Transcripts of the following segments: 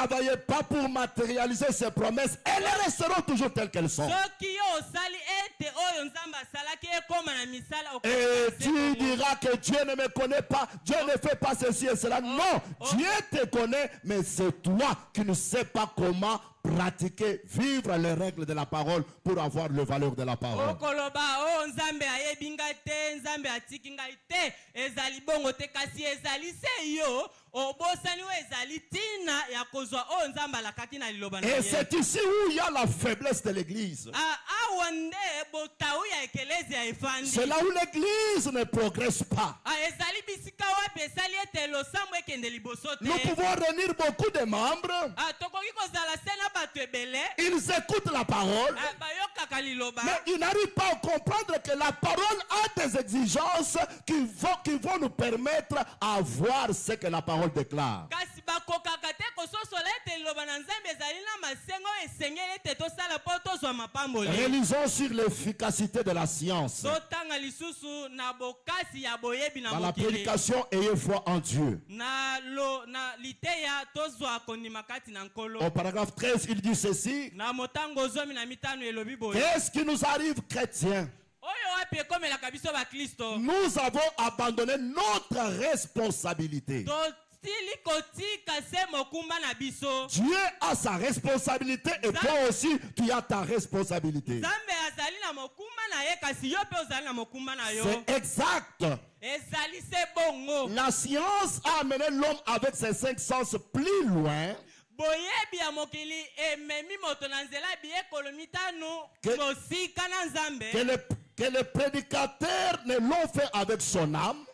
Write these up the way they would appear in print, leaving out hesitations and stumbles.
travaillez pas pour matérialiser ces promesses, elles resteront toujours telles qu'elles sont. Et tu diras que Dieu ne me connaît pas, Dieu ne fait pas ceci et cela. Non, Dieu te connaît, mais c'est toi qui ne sais pas comment pratiquer, vivre les règles de la parole pour avoir le valeur de la parole. Et c'est ici où il y a la faiblesse de l'église. C'est là où l'église ne progresse pas. Nous pouvons réunir beaucoup de membres. Ils écoutent la parole, mais ils n'arrivent pas à comprendre que la parole a des exigences qui vont nous permettre à voir ce que la parole déclare. Réalisons sur l'efficacité de la science. Dans la prédication, ayez foi en Dieu. Au paragraphe 13, il dit ceci. Qu'est-ce qui nous arrive, chrétiens? Nous avons abandonné notre responsabilité. Dieu a sa responsabilité et toi aussi tu as ta responsabilité. C'est exact. La science a amené l'homme avec ses 5 sens plus loin que les prédicateurs ne l'ont fait avec son âme.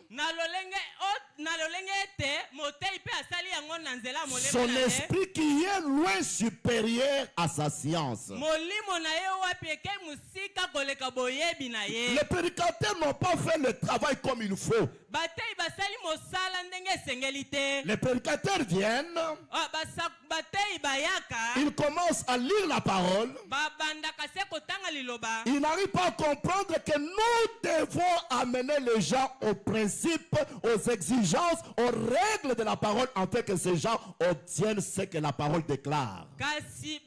Son esprit qui est loin supérieur à sa science. Les prédicateurs n'ont pas fait le travail comme il faut. Les prédicateurs viennent, ils commencent à lire la parole, ils n'arrivent pas à comprendre que nous devons amener les gens aux principes, aux exigences, aux règles de la parole, afin que ces gens obtiennent ce que la parole déclare. Je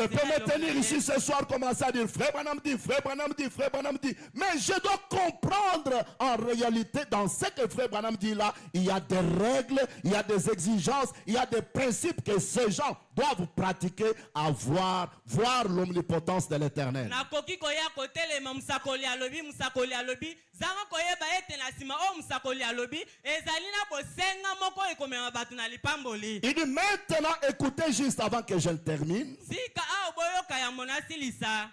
peux me tenir ici ce soir, commencer à dire frère Branham dit, frère Branham dit, frère Branham dit, mais je dois comprendre en réalité dans ce que frère Branham dit là, il y a des règles, il y a des exigences, il y a des principes que ces gens doivent pratiquer à voir l'omnipotence de l'Éternel. Il dit maintenant, écoutez juste avant que je le termine.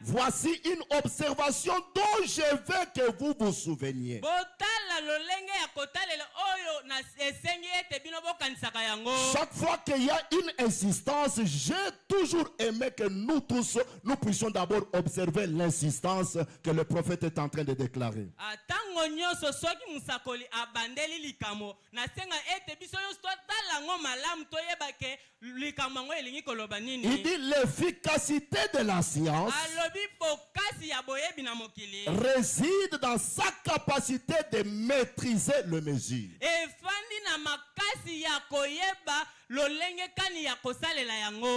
Voici une observation dont je veux que vous vous souveniez. Chaque fois qu'il y a une insistance, j'ai toujours aimé que nous tous, nous puissions d'abord observer l'insistance que le prophète est en train de déclarer. Il dit l'efficacité de la science réside dans sa capacité de maîtriser le mesure.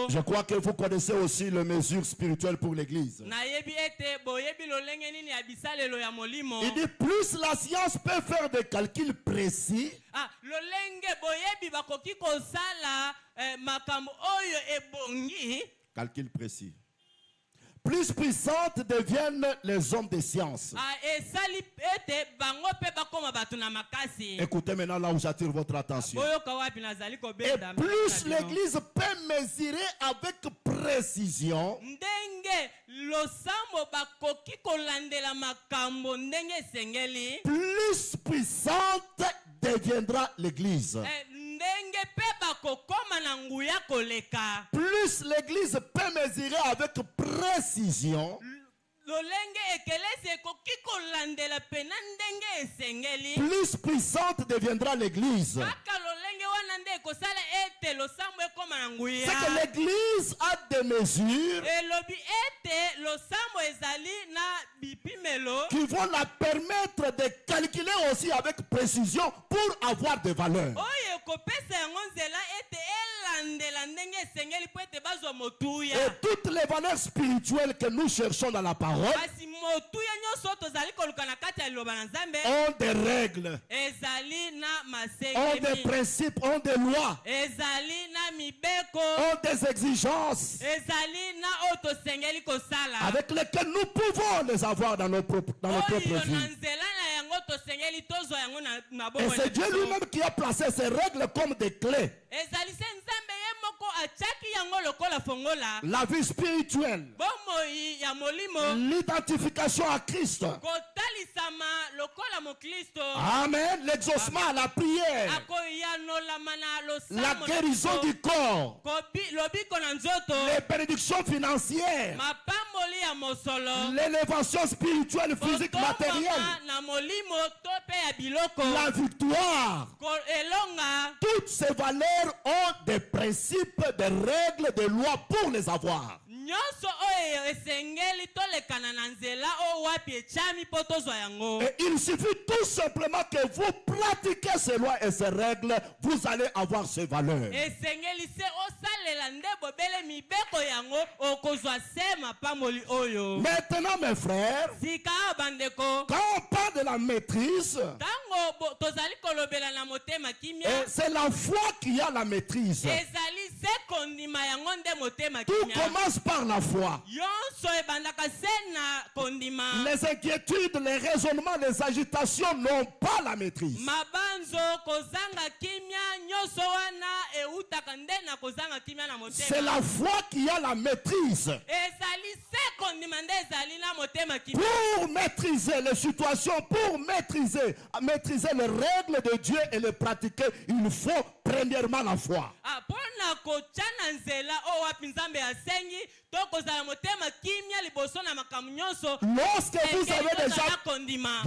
Je crois que vous connaissez aussi le mesure spirituel pour l'église. Il dit plus la science peut faire des calculs précis, calcul précis, plus puissantes deviennent les hommes de science. Écoutez maintenant là où j'attire votre attention. Et plus l'église peut mesurer avec précision, plus puissante deviendra l'église. Plus l'église peut mesurer avec précision, plus puissante deviendra l'église. C'est que l'Église a des mesures qui vont la permettre de calculer aussi avec précision pour avoir des valeurs. Et toutes les valeurs spirituelles que nous cherchons dans la parole ont des règles, ont des principes, ont des lois, ont des exigences avec lesquelles nous pouvons les avoir dans nos propres vies. Et c'est Dieu lui-même qui a placé ces règles comme des clés. La vie spirituelle, l'identification à Christ, amen, l'exaucement à la prière, la guérison du corps, les bénédictions financières, l'élévation spirituelle, physique, matérielle, la victoire. Toutes ces valeurs ont des principes, des règles, des lois pour les avoir. Et il suffit tout simplement que vous pratiquez ces lois et ces règles, vous allez avoir ces valeurs. Maintenant mes frères, quand on parle de la maîtrise, c'est la foi qui a la maîtrise. Tout commence par la foi. Les inquiétudes, les raisonnements, les agitations n'ont pas la maîtrise. C'est la foi qui a la maîtrise. Pour maîtriser les situations, pour maîtriser les règles de Dieu et les pratiquer, il faut premièrement la foi.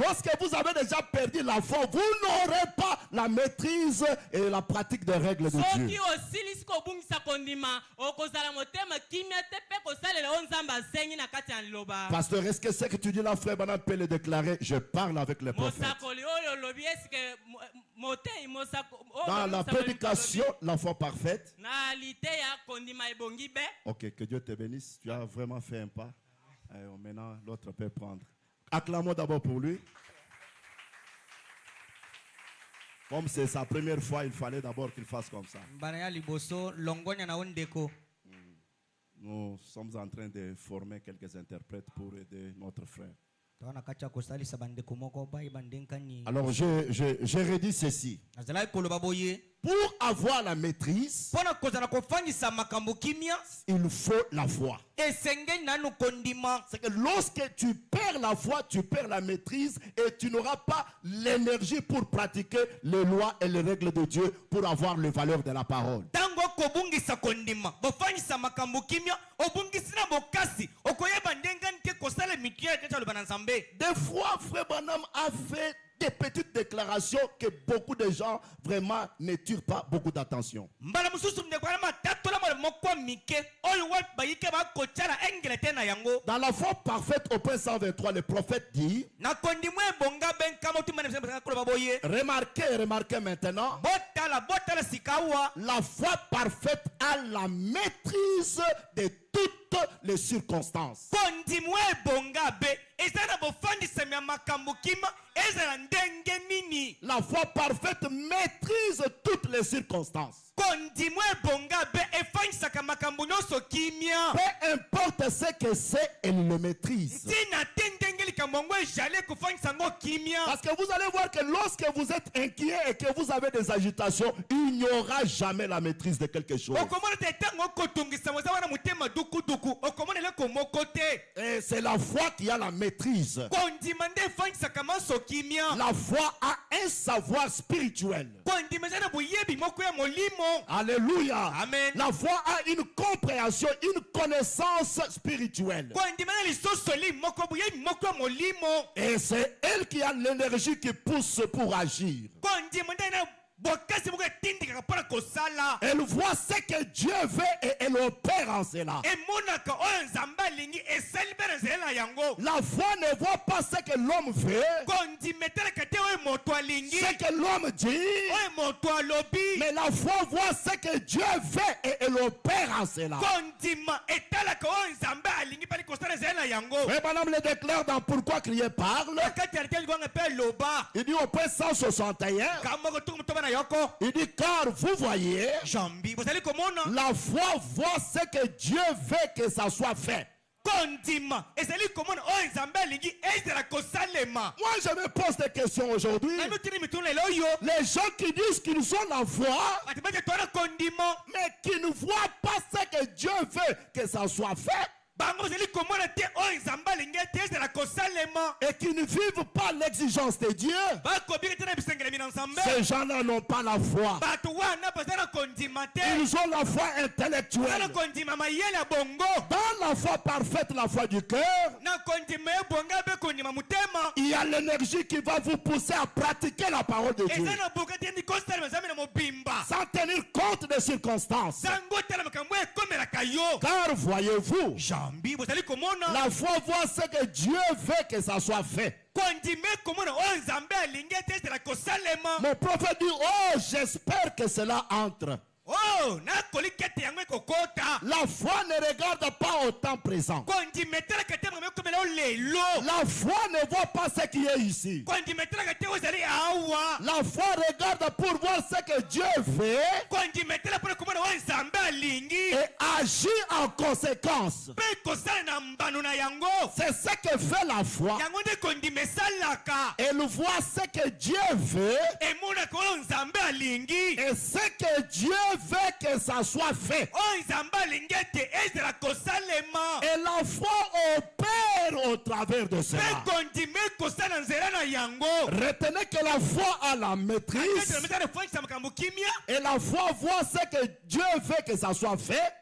Lorsque vous avez déjà perdu la foi, vous n'aurez pas la maîtrise et la pratique des règles de Dieu. Pasteur, est-ce que c'est que tu dis là, frère Branham peut le déclarer? Je parle avec les prophètes. Dans la prédication, la foi parfaite. Ok, que Dieu te bénisse. Tu as vraiment fait un pas. Maintenant, l'autre peut prendre. Acclamons d'abord pour lui. Comme c'est sa première fois, il fallait d'abord qu'il fasse comme ça. Nous sommes en train de former quelques interprètes pour aider notre frère. Alors je redis ceci. Pour avoir la maîtrise, il faut la foi. C'est que lorsque tu perds la foi, tu perds la maîtrise et tu n'auras pas l'énergie pour pratiquer les lois et les règles de Dieu pour avoir les valeurs de la parole. Des fois, frère Branham a fait des petites déclarations que beaucoup de gens vraiment ne tirent pas beaucoup d'attention. Dans la foi parfaite au point 123, le prophète dit, remarquez maintenant, la foi parfaite a la maîtrise de toutes les circonstances. La foi parfaite maîtrise toutes les circonstances. Peu importe ce que c'est, elle le maîtrise. Parce que vous allez voir que lorsque vous êtes inquiet et que vous avez des agitations, il n'y aura jamais la maîtrise de quelque chose. Et c'est la foi qui a la maîtrise. La foi a un savoir spirituel. Alléluia. Amen. La foi a une compréhension, une connaissance spirituelle. Et c'est elle qui a l'énergie qui pousse pour agir. Elle voit ce que Dieu veut et elle opère en cela. La foi ne voit pas ce que l'homme veut, ce que l'homme dit, mais la foi voit ce que Dieu veut et elle opère en cela. Et madame le déclare dans Pourquoi crier parle. Il dit au point 161, il dit car vous voyez, la foi voit ce que Dieu veut que ça soit fait. Moi je me pose des questions aujourd'hui. Les gens qui disent qu'ils ont la foi, mais qui ne voient pas ce que Dieu veut que ça soit fait, et qui ne vivent pas l'exigence de Dieu, ces gens-là n'ont pas la foi. Ils ont la foi intellectuelle. Dans la foi parfaite, la foi du cœur, il y a l'énergie qui va vous pousser à pratiquer la parole de Dieu sans tenir compte des circonstances. Car voyez-vous, la foi voit ce que Dieu veut que ça soit fait. Mon prophète dit, oh, j'espère que cela entre. La foi ne regarde pas au temps présent. La foi ne voit pas ce qui est ici. La foi regarde pour voir ce que Dieu veut et agit en conséquence. C'est ce que fait la foi. Elle voit ce que Dieu veut et ce que Dieu veut que ça soit fait. Et la foi opère au travers de cela. Retenez que la foi a la maîtrise et la foi voit ce que Dieu veut que ça soit fait.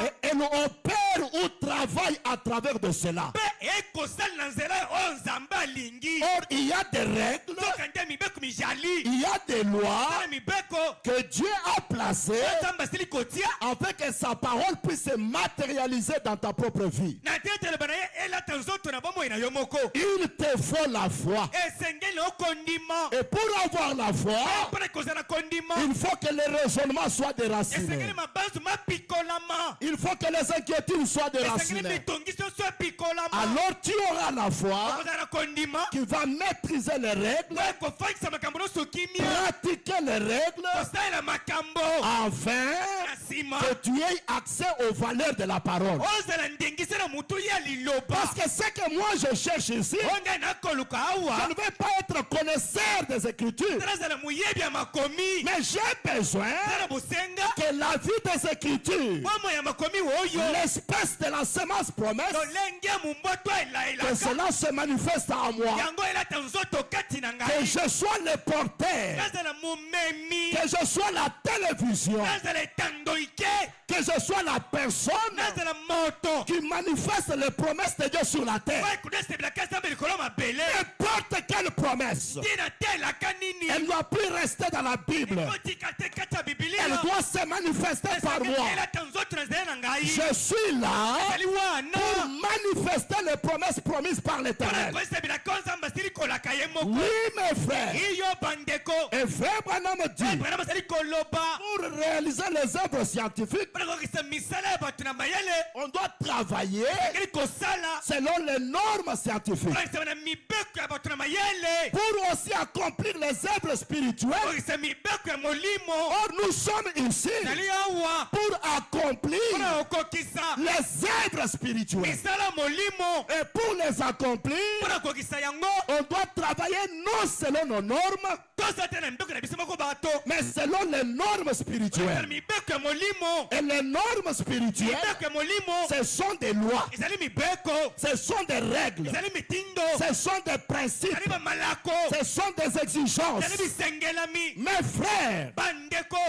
Et elle opère ou travaille à travers de cela. Or, il y a des règles, il y a des lois que Dieu a placées afin que sa parole puisse se matérialiser dans ta propre vie. Il te faut la foi. Et pour avoir la foi, il faut que les raisonnements soient déracinés. Il faut que les inquiétudes soient déracinées. Alors tu auras la foi qui va maîtriser les règles, pratiquer les règles, afin que tu aies accès aux valeurs de la parole. Parce que ce que moi je cherche ici, je ne vais pas être connaisseur des Écritures, mais j'ai besoin que la vie des Écritures, l'espèce de la semence promesse, que cela se manifeste en moi, que je sois le porteur, que je sois la télévision, que je sois la personne qui manifeste les promesses de Dieu sur la terre. N'importe quelle promesse, elle ne doit plus rester dans la Bible. Elle doit se manifester par moi. Je suis là pour manifester les promesses promises par l'Éternel. Oui, mes frères. Et frère Branham dit, pour réaliser les œuvres scientifiques, on doit travailler selon les normes scientifiques. Pour aussi accomplir les œuvres spirituelles, or nous sommes ici pour accomplir les œuvres spirituelles. Et pour les accomplir, on doit travailler non selon nos normes, Mais selon les normes spirituelles. Et les normes spirituelles, ce sont des lois. Ce sont des règles. Ce sont des principes. Ce sont des exigences. Mes frères,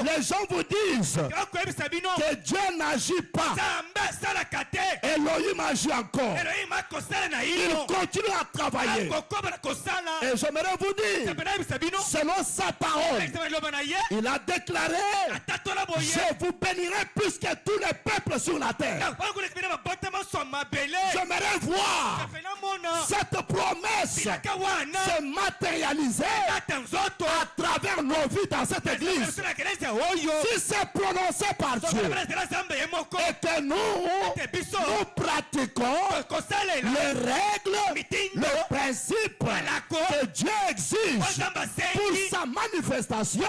les gens vous disent que Dieu n'agit pas. Elohim agit encore. Il continue à travailler. Et j'aimerais vous dire, selon sa parole, il a déclaré, je vous bénirai plus que tous les peuples sur la terre. J'aimerais voir cette promesse se matérialiser à travers nos vies dans cette église. Si c'est prononcé par Dieu et que nous pratiquons les règles, les principes que Dieu exige pour sa manifestation,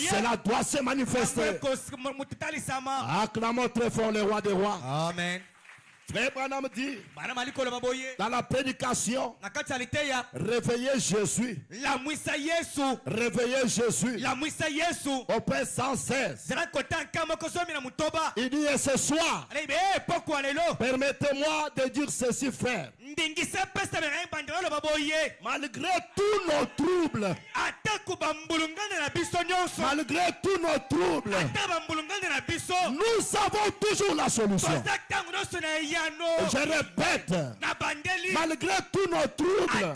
cela doit se manifester. Acclamons très fort le roi des rois. Amen. Frère Branham dit dans la prédication, réveillez Jésus. Réveillez Jésus. Au Père 116. Il dit, et ce soir, permettez-moi de dire ceci, frère. Malgré tous nos troubles, nous avons toujours la solution. Je répète, malgré tous nos troubles,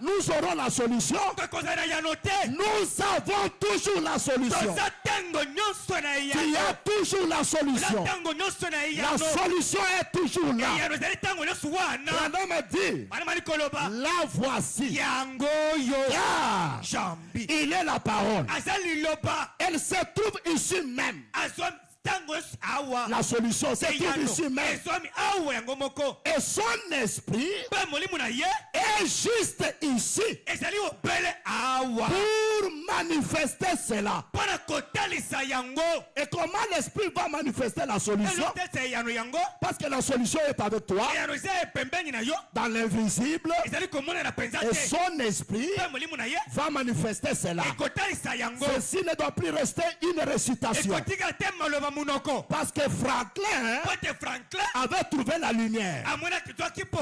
nous aurons la solution. Nous avons toujours la solution. Il y a toujours la solution. La solution est toujours là. Branham a dit, la voici. Car il est la parole. Elle se trouve ici même. La solution se trouve ici même. Et son esprit est juste ici pour manifester cela. Et comment l'esprit va manifester la solution? Parce que la solution est avec toi dans l'invisible. Et son esprit va manifester cela. Ceci ne doit plus rester une récitation. Parce que Franklin avait trouvé la lumière.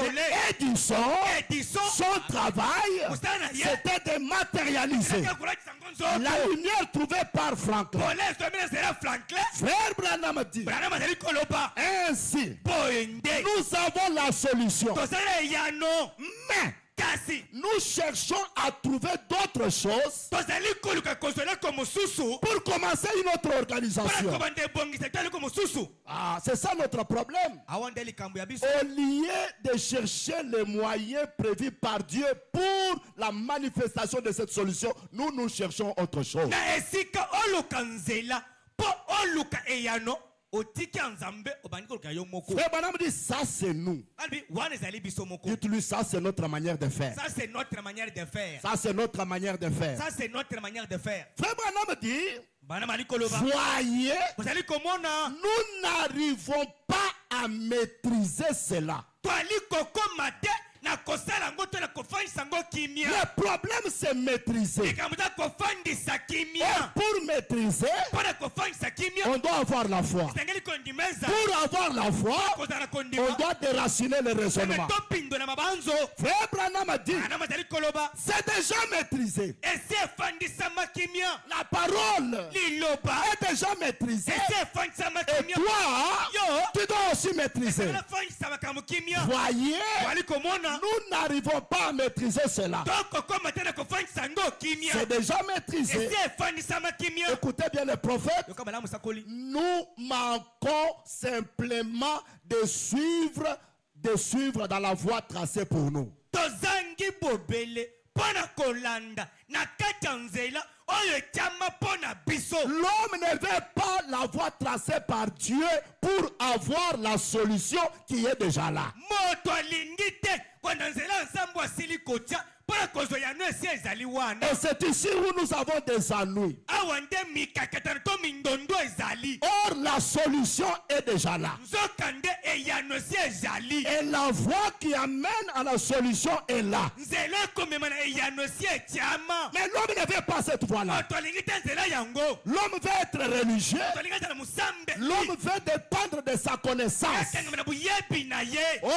Et Edison, son travail, c'était de matérialiser la lumière trouvée par Franklin. Frère Branham dit, ainsi, nous avons la solution. Mais nous cherchons à trouver d'autres choses pour commencer une autre organisation. C'est ça notre problème. Au lieu de chercher les moyens prévus par Dieu pour la manifestation de cette solution, nous cherchons autre chose. Frère Branham dit, ça c'est nous. Dites-lui, ça c'est notre manière de faire. Ça c'est notre manière de faire. Ça c'est notre manière de faire. Ça c'est notre manière de faire. Frère Branham dit, voyez, nous n'arrivons pas à maîtriser cela. Le problème c'est maîtriser. Et pour maîtriser, on doit avoir la foi. Pour avoir la foi, on doit déraciner le raisonnement. Frère Branham a dit, c'est déjà maîtrisé. La parole est déjà maîtrisée. Et toi, tu dois aussi maîtriser. Voyez, nous n'arrivons pas à maîtriser cela. C'est déjà maîtrisé. Écoutez bien le prophète. Nous manquons simplement de suivre dans la voie tracée pour nous. L'homme ne veut pas la voie tracée par Dieu pour avoir la solution qui est déjà là. Et c'est ici où nous avons des ennuis. Or, la solution est déjà là. Et la voie qui amène à la solution est là. Mais l'homme ne veut pas cette voie-là. L'homme veut être religieux. L'homme veut dépendre de sa connaissance. Oh,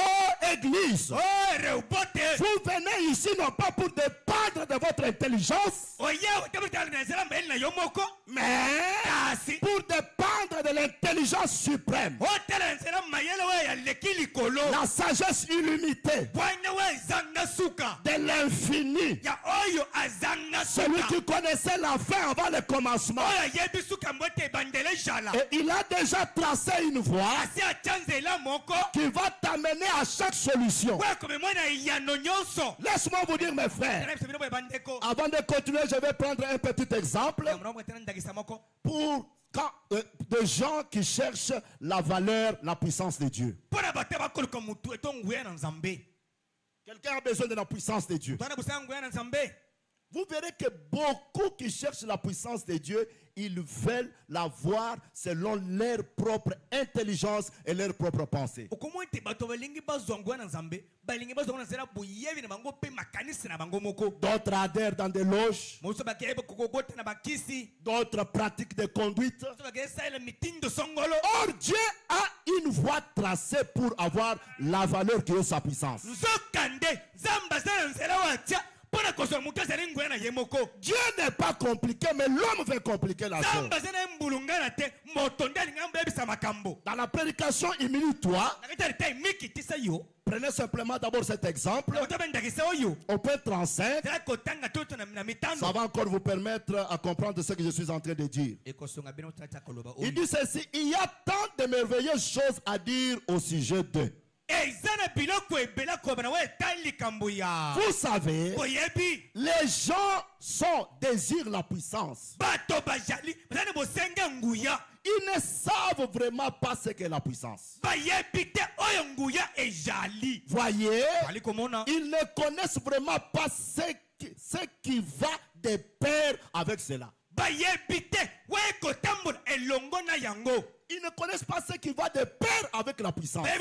Église, vous venez ici non pas pour dépendre de votre intelligence, mais pour dépendre de l'intelligence suprême, la sagesse illimitée de l'infini, celui qui connaissait la fin avant le commencement. Et il a déjà tracé une voie qui va t'amener à chaque solution. Laisse-moi vous dire, mes frères, avant de continuer, je vais prendre un petit exemple pour des gens qui cherchent la valeur, la puissance de Dieu. Quelqu'un a besoin de la puissance de Dieu. Vous verrez que beaucoup qui cherchent la puissance de Dieu, ils veulent la voir selon leur propre intelligence et leur propre pensée. D'autres adhèrent dans des loges, d'autres pratiquent des conduites. Or, Dieu a une voie tracée pour avoir la valeur qui est sa puissance. Dieu n'est pas compliqué, mais l'homme veut compliquer la chose. Dans la prédication, immunit-toi. Prenez simplement d'abord cet exemple. Au point 35, ça va encore vous permettre à comprendre ce que je suis en train de dire. Il dit ceci: il y a tant de merveilleuses choses à dire au sujet d'eux. Vous savez, les gens désirent la puissance. Ils ne savent vraiment pas ce qu'est la puissance. Voyez, ils ne connaissent vraiment pas ce qui va de pair avec cela. Ils ne connaissent pas ce qui va de pair avec la puissance. Et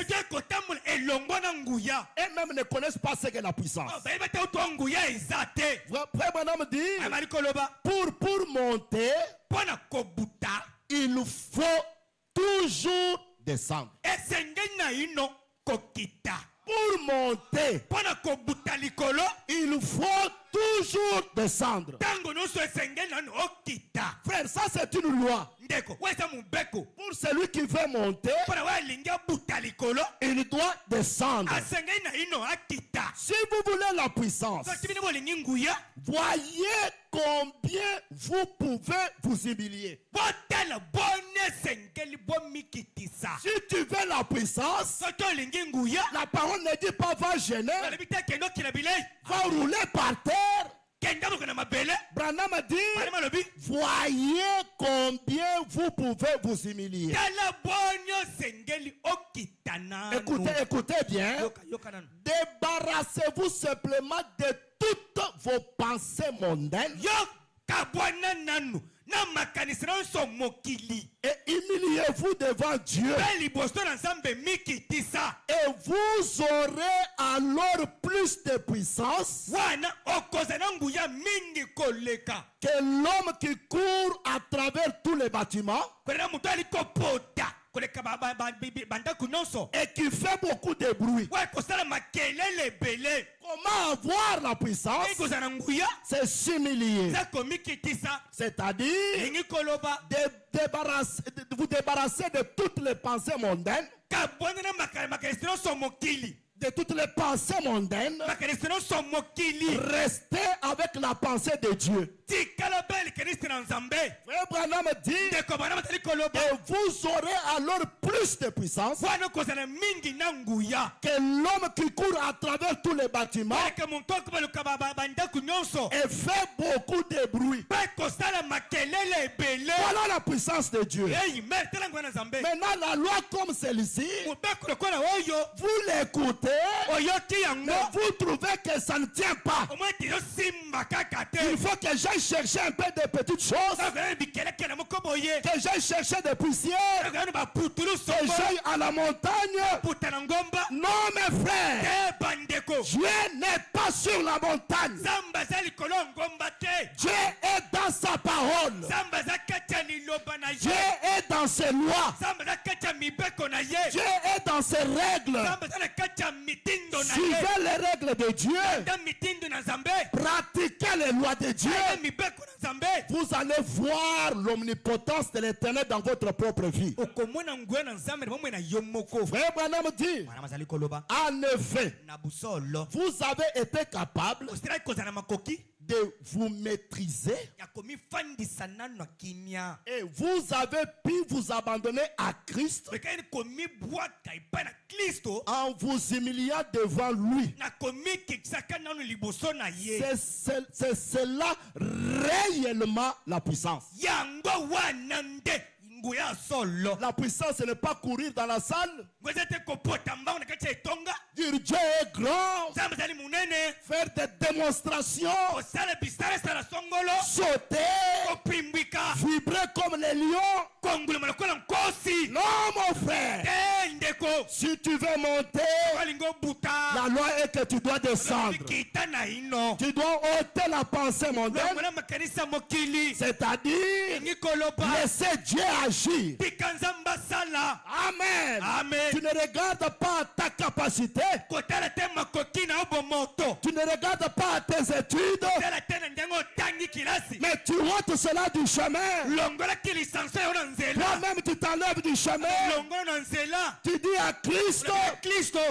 même ne connaissent pas ce qu'est la puissance. Frère Branham dit, pour monter, il faut toujours descendre. Pour monter, il faut toujours descendre. Frère, ça c'est une loi. Pour celui qui veut monter, il doit descendre. Si vous voulez la puissance, voyez combien vous pouvez vous humilier. Si tu veux la puissance, la parole ne dit pas va gêner, va rouler par terre. Branham a dit, voyez combien vous pouvez vous humilier. Écoutez bien. Débarrassez-vous simplement de toutes vos pensées mondaines. Et humiliez-vous devant Dieu. Et vous aurez alors plus de puissance que l'homme qui court à travers tous les bâtiments et qui fait beaucoup de bruit. Comment avoir la puissance? C'est s'humilier. C'est-à-dire vous débarrasser de toutes les pensées mondaines. De toutes les pensées mondaines. Restez avec la pensée de Dieu. Frère Branham dit, et vous aurez alors plus de puissance que l'homme qui court à travers tous les bâtiments et fait beaucoup de bruit. Voilà la puissance de Dieu. Maintenant, la loi comme celle-ci, vous l'écoutez, mais vous trouvez que ça ne tient pas. Il faut que j'aille chercher un peu de petites choses, que j'aille chercher des poussières, que j'aille à la montagne. Non, mes frères, Dieu n'est pas sur la montagne. Dieu est dans sa parole. Dieu est dans ses lois. Dieu est dans ses règles. Suivez les règles de Dieu. Pratiquez les lois de Dieu. Vous allez voir l'omnipotence de l'Éternel dans votre propre vie. Frère Branham dit, en effet, vous avez été capable de vous maîtriser et vous avez pu vous abandonner à Christ en vous humiliant devant lui. C'est cela réellement la puissance. La puissance, ce n'est pas courir dans la salle, dire Dieu est grand, faire des démonstrations, sauter, vibrer comme les lions. Non, mon frère, si tu veux monter, la loi est que tu dois descendre. Tu dois ôter la pensée mondaine, c'est-à-dire laisser Dieu agir. Amen. Tu ne regardes pas ta capacité. Tu ne regardes pas tes études. Mais tu ôtes cela du chemin. Toi-même tu t'enlèves du chemin. Tu dis à Christ,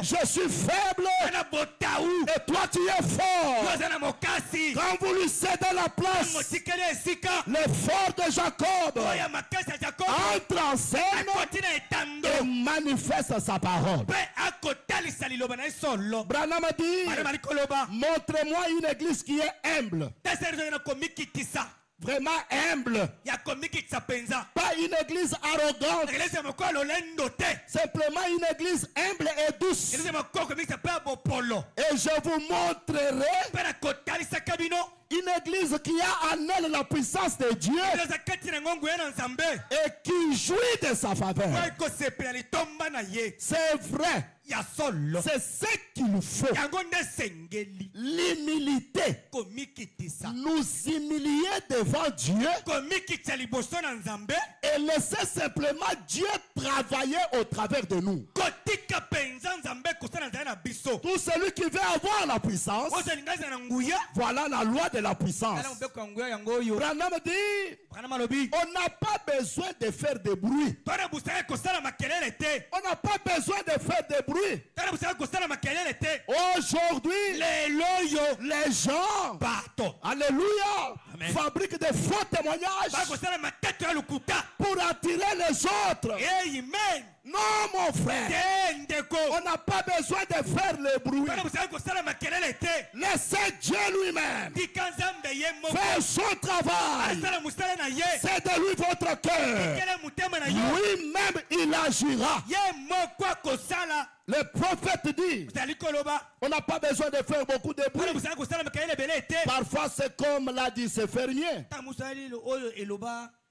je suis faible et toi tu es fort. Quand vous lui cédez la place, l'effort de Jacob entre en scène et manifeste sa parole. Branham a dit, montrez-moi une église qui est humble. Vraiment humble. Pas une église arrogante. Simplement une église humble et douce. Et je vous montrerai une église qui a en elle la puissance de Dieu et qui jouit de sa faveur. C'est vrai. C'est ce qu'il nous faut. L'humilité. Nous humilier devant Dieu et laisser simplement Dieu travailler au travers de nous. Tout celui qui veut avoir la puissance, voilà la loi de la puissance. Branham dit, on n'a pas besoin de faire de bruit. On n'a pas besoin de faire de bruit. Aujourd'hui, les gens, alléluia, fabriquent des faux témoignages pour attirer les autres. Non, mon frère, on n'a pas besoin de faire le bruit. Laissez Dieu lui-même faire son travail. C'est de lui votre cœur. Lui-même, il agira. Le prophète dit, on n'a pas besoin de faire beaucoup de bruit. Parfois, c'est comme l'a dit ce fermier.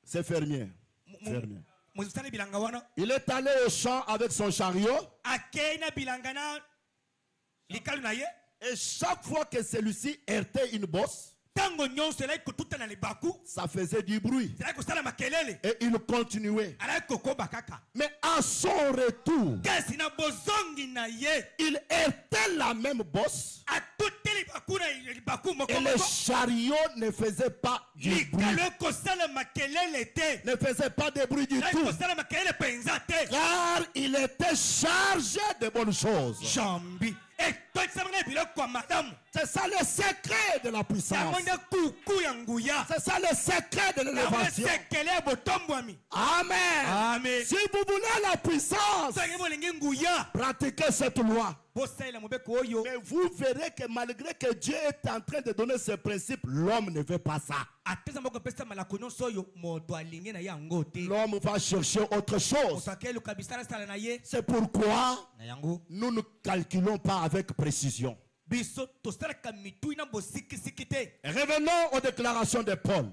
C'est fermier. Il est allé au champ avec son chariot. Et chaque fois que celui-ci heurtait une bosse, ça faisait du bruit. Et il continuait. Mais à son retour, il heurtait la même bosse. Et le chariot ne faisait pas du bruit. Ne faisait pas de bruit du tout. Car il était chargé de bonnes choses. C'est ça le secret de la puissance. C'est ça le secret de l'élévation. Amen. Amen. Si vous voulez la puissance, pratiquez cette loi. Mais vous verrez que malgré que Dieu est en train de donner ses principes, l'homme ne veut pas ça. L'homme va chercher autre chose. C'est pourquoi nous ne calculons pas avec précision. Revenons aux déclarations de Paul.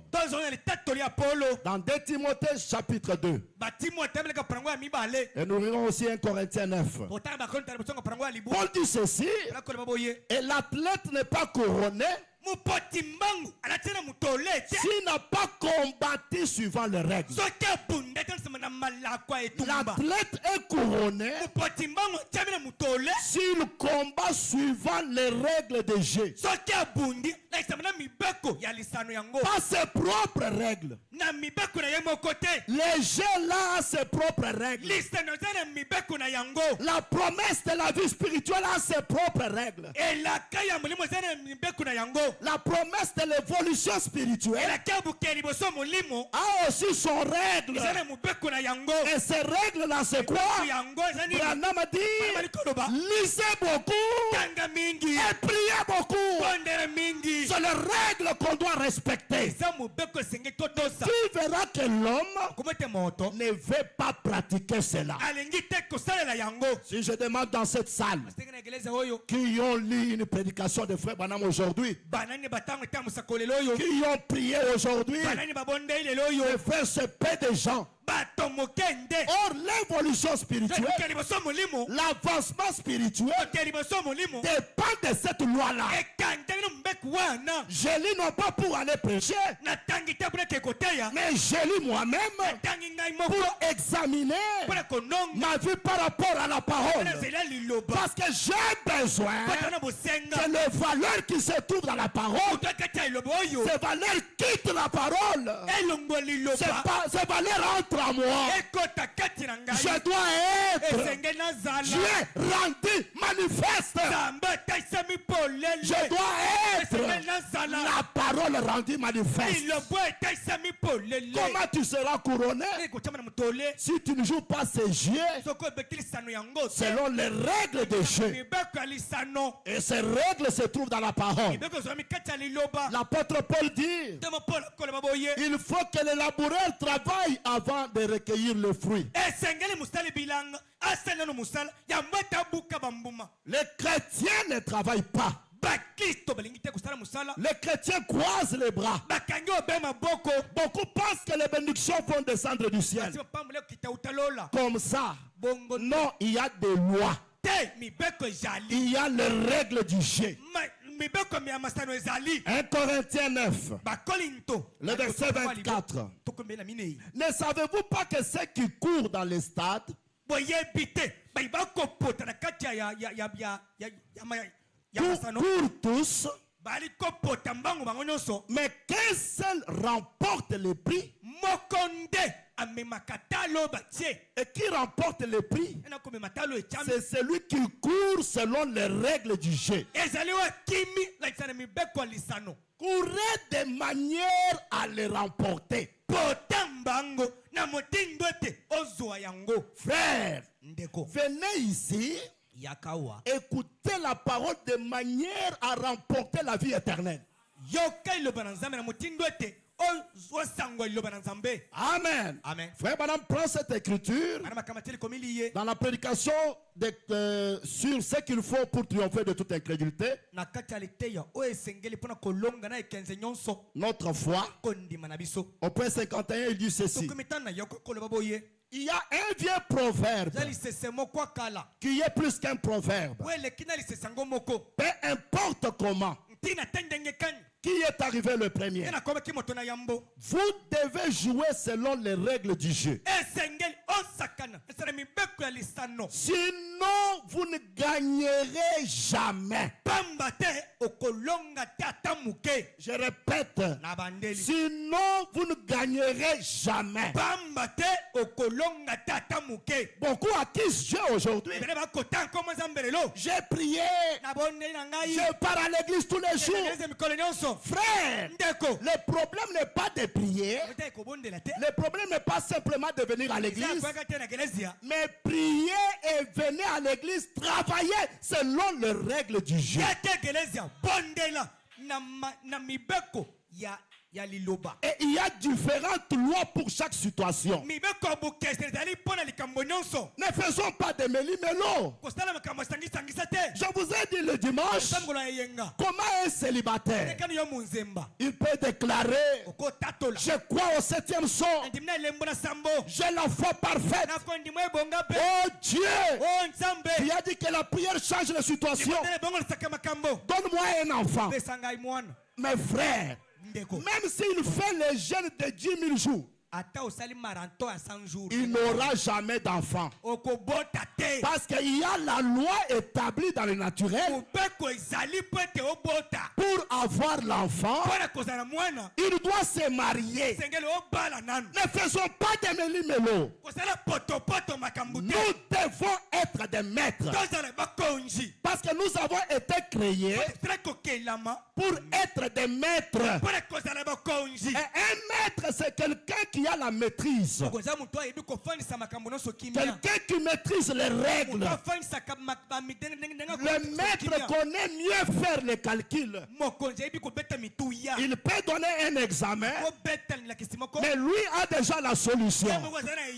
Dans 2 Timothée chapitre 2. Et nous lirons aussi 1 Corinthiens 9. Paul dit ceci. Et l'athlète n'est pas couronné s'il n'a pas combattu suivant les règles. L'athlète est couronné s'il combat suivant les règles de jeu. Pas ses propres règles. Les jeux là a ses propres règles. La promesse de la vie spirituelle a ses propres règles. La promesse de l'évolution spirituelle a aussi son règle. Et ces règles-là, c'est quoi? Branham a dit, lisez beaucoup et priez beaucoup. C'est les règles qu'on doit respecter. Tu verras que l'homme ne veut pas pratiquer cela. Si je demande dans cette salle qui ont lu une prédication de Frère Branham aujourd'hui, qui ont prié aujourd'hui, les frères se paient des gens. Or, l'évolution spirituelle, l'avancement spirituel dépend de cette loi-là. Je lis non pas pour aller prêcher, mais je lis moi-même pour examiner ma vie par rapport à la parole. Parce que j'ai besoin que les valeurs qui se trouvent dans la parole, ces valeurs quittent la parole. Ces valeurs entrent à moi. Je dois être Dieu rendu manifeste. Je dois être la parole rendue manifeste. Comment tu seras couronné si tu ne joues pas ces jeux selon les règles des jeux? Et ces règles se trouvent dans la parole. L'apôtre Paul dit, il faut que les laboureurs travaillent avant de recueillir le fruit. Les chrétiens ne travaillent pas. Les chrétiens croisent les bras. Beaucoup pensent que les bénédictions vont descendre du ciel. Comme ça. Non, il y a des lois. Il y a les règles du jeu. 1 Corinthiens 9, le verset 24. Ne savez-vous pas que ceux qui courent dans les stades courent tous, mais qu'un seul remporte le prix? Et qui remporte le prix? C'est celui qui court selon les règles du jeu. Courez de manière à les remporter. Frère, venez ici. Écoutez la parole de manière à remporter la vie éternelle. Amen. Amen. Frère Branham prend cette écriture dans la prédication sur ce qu'il faut pour triompher de toute incrédulité. Notre foi. Au point 51, il dit ceci. Il y a un vieux proverbe qui est plus qu'un proverbe. Peu importe comment. Qui est arrivé le premier? Ena koma ki moto na yambo. Vous devez jouer selon les règles du jeu. Esengeli osakana. Esere mibeko ya lisano. Sinon, vous ne gagnerez jamais. Pamba te okolonga te ata muke. Je répète. Na bandeli. Sinon, vous ne gagnerez jamais. Pamba te okolonga te ata muke. Beaucoup acquis Dieu aujourd'hui. Bele ba kota nkomo zambelelo. J'ai prié. Na bondeli na ngai. Je pars à l'église tous les jours. Ezeleze mikolo nyonso. Frère, Ndeko. le problème n'est pas de prier. Ota ekobondela te. Le problème n'est pas simplement de venir à l'église. Eza kwaka te na gelezia. Mais priez et venez à l'église, travaillez selon les règles du jeu. Yate gelezia. Bondela. Na mibeko ya liloba. Et il y a différentes lois pour chaque situation. Mibeko bukese ezali pona likambo nyonso. Ne faisons pas de méli-mélo. Kosala makambo sangisa te. Je vous ai dit le dimanche, Samgola yenga. comment un célibataire, Ekani yo munzemba. il peut déclarer, Oko tatola. je crois au 7e son, Ndimna lembo na sambo. j'ai la foi parfaite. Na ko ndimo ebonga pe. Oh Dieu, Oh nzambe. tu as dit que la prière change la situation. Ndele bongo saka makambo. Donne-moi un enfant. Pesa ngai mwana. Mes frères, Ndeko. même s'il fait le jeûne de 10 000 jours, Ata osali maranto à 100 jours. il n'aura jamais d'enfant. Oko bota te. Parce qu'il y a la loi établie dans le naturel. Mubeko ezali pete obota. Pour avoir l'enfant, Pona kozala mwana. il doit se marier. Sengele obala nanu. Ne faisons pas de méli-mélo. Kosala poto makambo te. Nous devons être des maîtres. Tozala bakonji. Parce que nous avons été créés Très kokelama. pour être des maîtres. Pona kozala bakonji. Et un maître, c'est quelqu'un qui a la maîtrise. Koza muto ayebi kofandisa makambo nyonso kimia. Quelqu'un qui maîtrise les règles. Muto afandisa mitene ndenga. Le maître connaît mieux faire les calculs. Mokonzi ayebi kobeta mituya. Il peut donner un examen, Kobeta la kisimoko. mais lui a déjà la solution.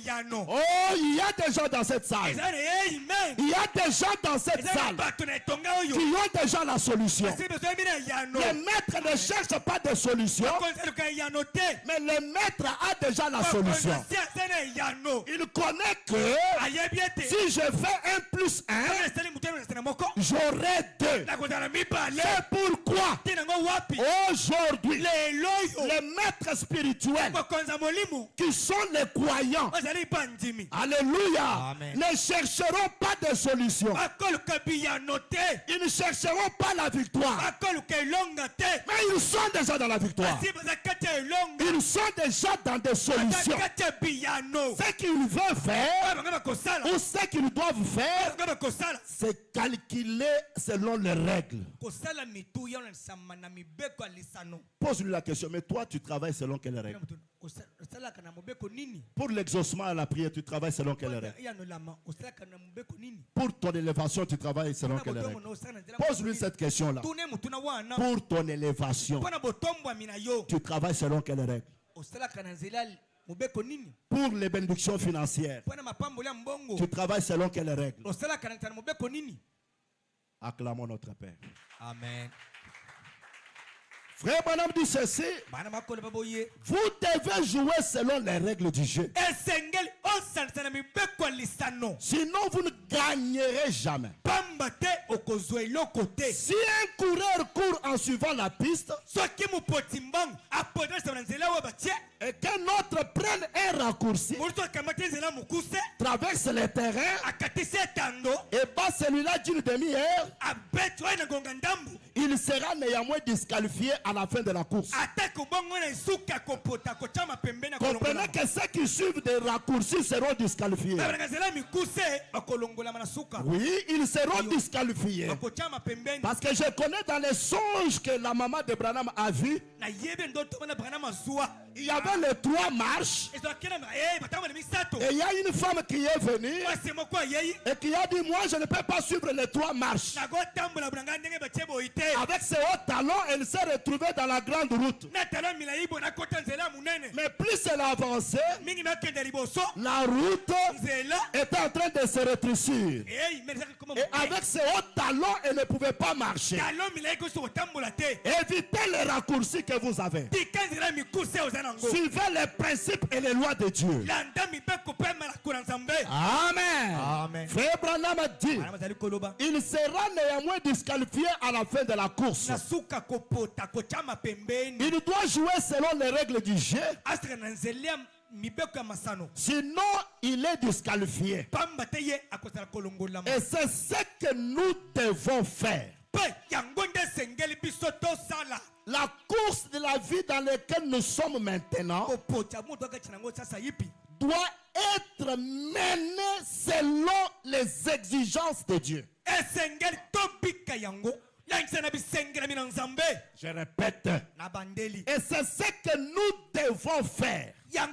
Yano. Oh, il y a des gens dans cette salle. Amen. Il y a des gens dans cette salle qui ont déjà la solution. Le maître ne cherche pas de solution, mais le maître a déjà la solution. Il connaît que si je fais 1 plus 1, j'aurai 2. C'est pourquoi aujourd'hui, les maîtres spirituels qui sont les croyants, alléluia, Amen. ne chercheront pas de solution. Ils ne chercheront pas la victoire, mais ils sont déjà dans la victoire. Ils sont déjà dans des solutions. Ce qu'ils veulent faire ou ce qu'ils doivent faire, c'est calculer selon les règles. Pose-lui la question, mais toi tu travailles selon quelles règles? Pour l'exaucement à la prière, tu travailles selon quelles règles? Pour ton élévation, tu travailles selon quelles règles? Pose-lui cette question-là. Pour ton élévation, tu travailles selon quelles règles? Pour les bénédictions financières, tu travailles selon quelles règles? Acclamons notre Père. Amen. Frère Branham dit ceci, vous devez jouer selon les règles du jeu. Sinon, vous ne gagnerez jamais. Si un coureur court en suivant la piste et qu'un autre prenne un raccourci, traverse le terrain et passe celui-là d'une demi-heure, il sera néanmoins disqualifié à la fin de la course. Comprenez que ceux qui suivent des raccourcis seront disqualifiés. Oui, ils seront disqualifiés. Parce que je connais dans les songes que la maman de Branham a vu, il y avait les 3 marches et il y a une femme qui est venue et qui a dit, moi je ne peux pas suivre les 3 marches. Avec ses hauts talons, elle s'est retrouvée dans la grande route. Mais plus elle a avancé, la route était en train de se rétrécir. Et avec ses hauts talons, elle ne pouvait pas marcher. Évitez les raccourcis que vous avez. Suivez les principes et les lois de Dieu. Amen. Amen. Frère Branham a dit, il sera néanmoins disqualifié à la fin de la course. Il doit jouer selon les règles du jeu. Sinon, il est disqualifié. Et c'est ce que nous devons faire. La course de la vie dans laquelle nous sommes maintenant doit être menée selon les exigences de Dieu. Je répète. Et c'est ce que nous devons faire. La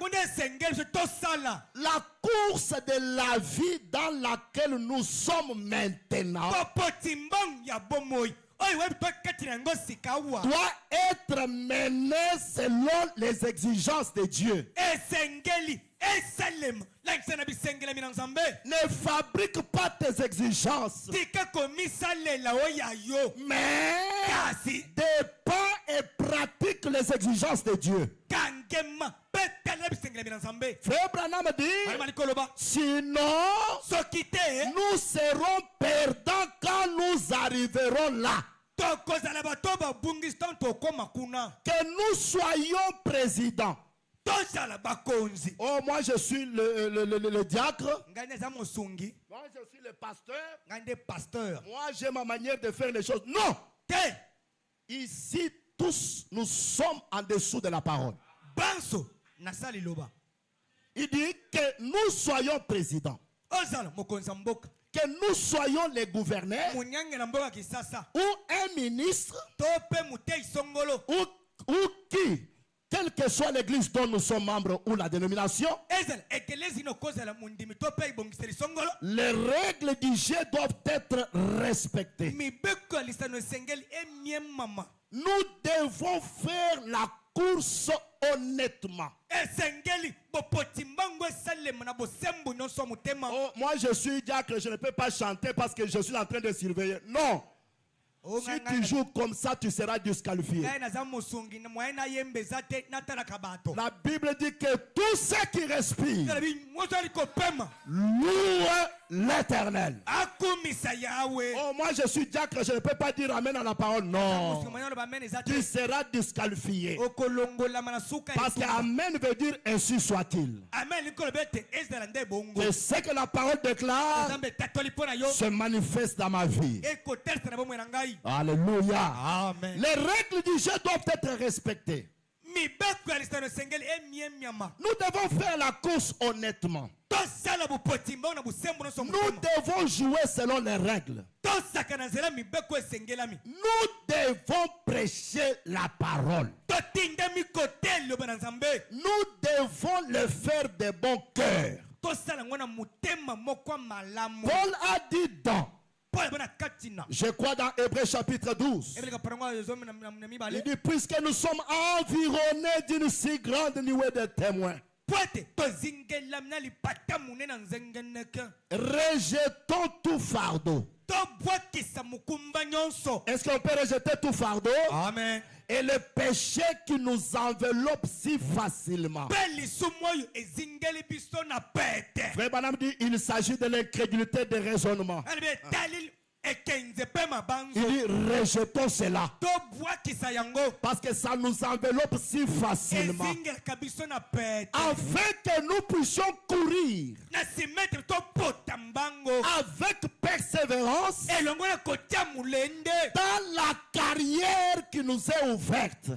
course de la vie dans laquelle nous sommes maintenant doit être menée selon les exigences de Dieu. Ne fabrique pas tes exigences, mais dépend et pratique les exigences de Dieu. Frère Branham dit, sinon nous serons perdants quand nous arriverons là. Que nous soyons présidents. Oh, moi je suis le diacre. Moi je suis le pasteur. Moi j'ai ma manière de faire les choses. Non. Ici tous nous sommes en dessous de la parole. Il dit que nous soyons présidents. Que nous soyons les gouverneurs ou un ministre ou qui, quelle que soit l'église dont nous sommes membres ou la dénomination, les règles du jeu doivent être respectées. Nous devons faire la course honnêtement. Oh, moi je suis diacre, je ne peux pas chanter parce que je suis en train de surveiller. Non. Si tu joues comme ça, tu seras disqualifié. La Bible dit que tous ceux qui respirent louent l'Éternel. Oh, moi je suis diacre, je ne peux pas dire amen à la parole. Non. Tu seras disqualifié. Parce que amen veut dire ainsi soit-il. Et ce que la parole déclare se manifeste dans ma vie. Alléluia. Amen. Les règles du jeu doivent être respectées. Nous devons faire la course honnêtement. Nous devons jouer selon les règles. Nous devons prêcher la parole. Nous devons le faire de bon cœur. Paul a dit dans, je crois dans Hébreux chapitre 12, il dit, puisque nous sommes environnés d'une si grande nuée de témoins, rejetons tout fardeau. Est-ce qu'on peut rejeter tout fardeau? Amen. Et le péché qui nous enveloppe si facilement. Frère Branham dit, il s'agit de l'incrédulité de raisonnement. Il dit, rejetons cela. Parce que ça nous enveloppe si facilement. Afin que nous puissions courir avec persévérance dans la carrière qui nous est ouverte.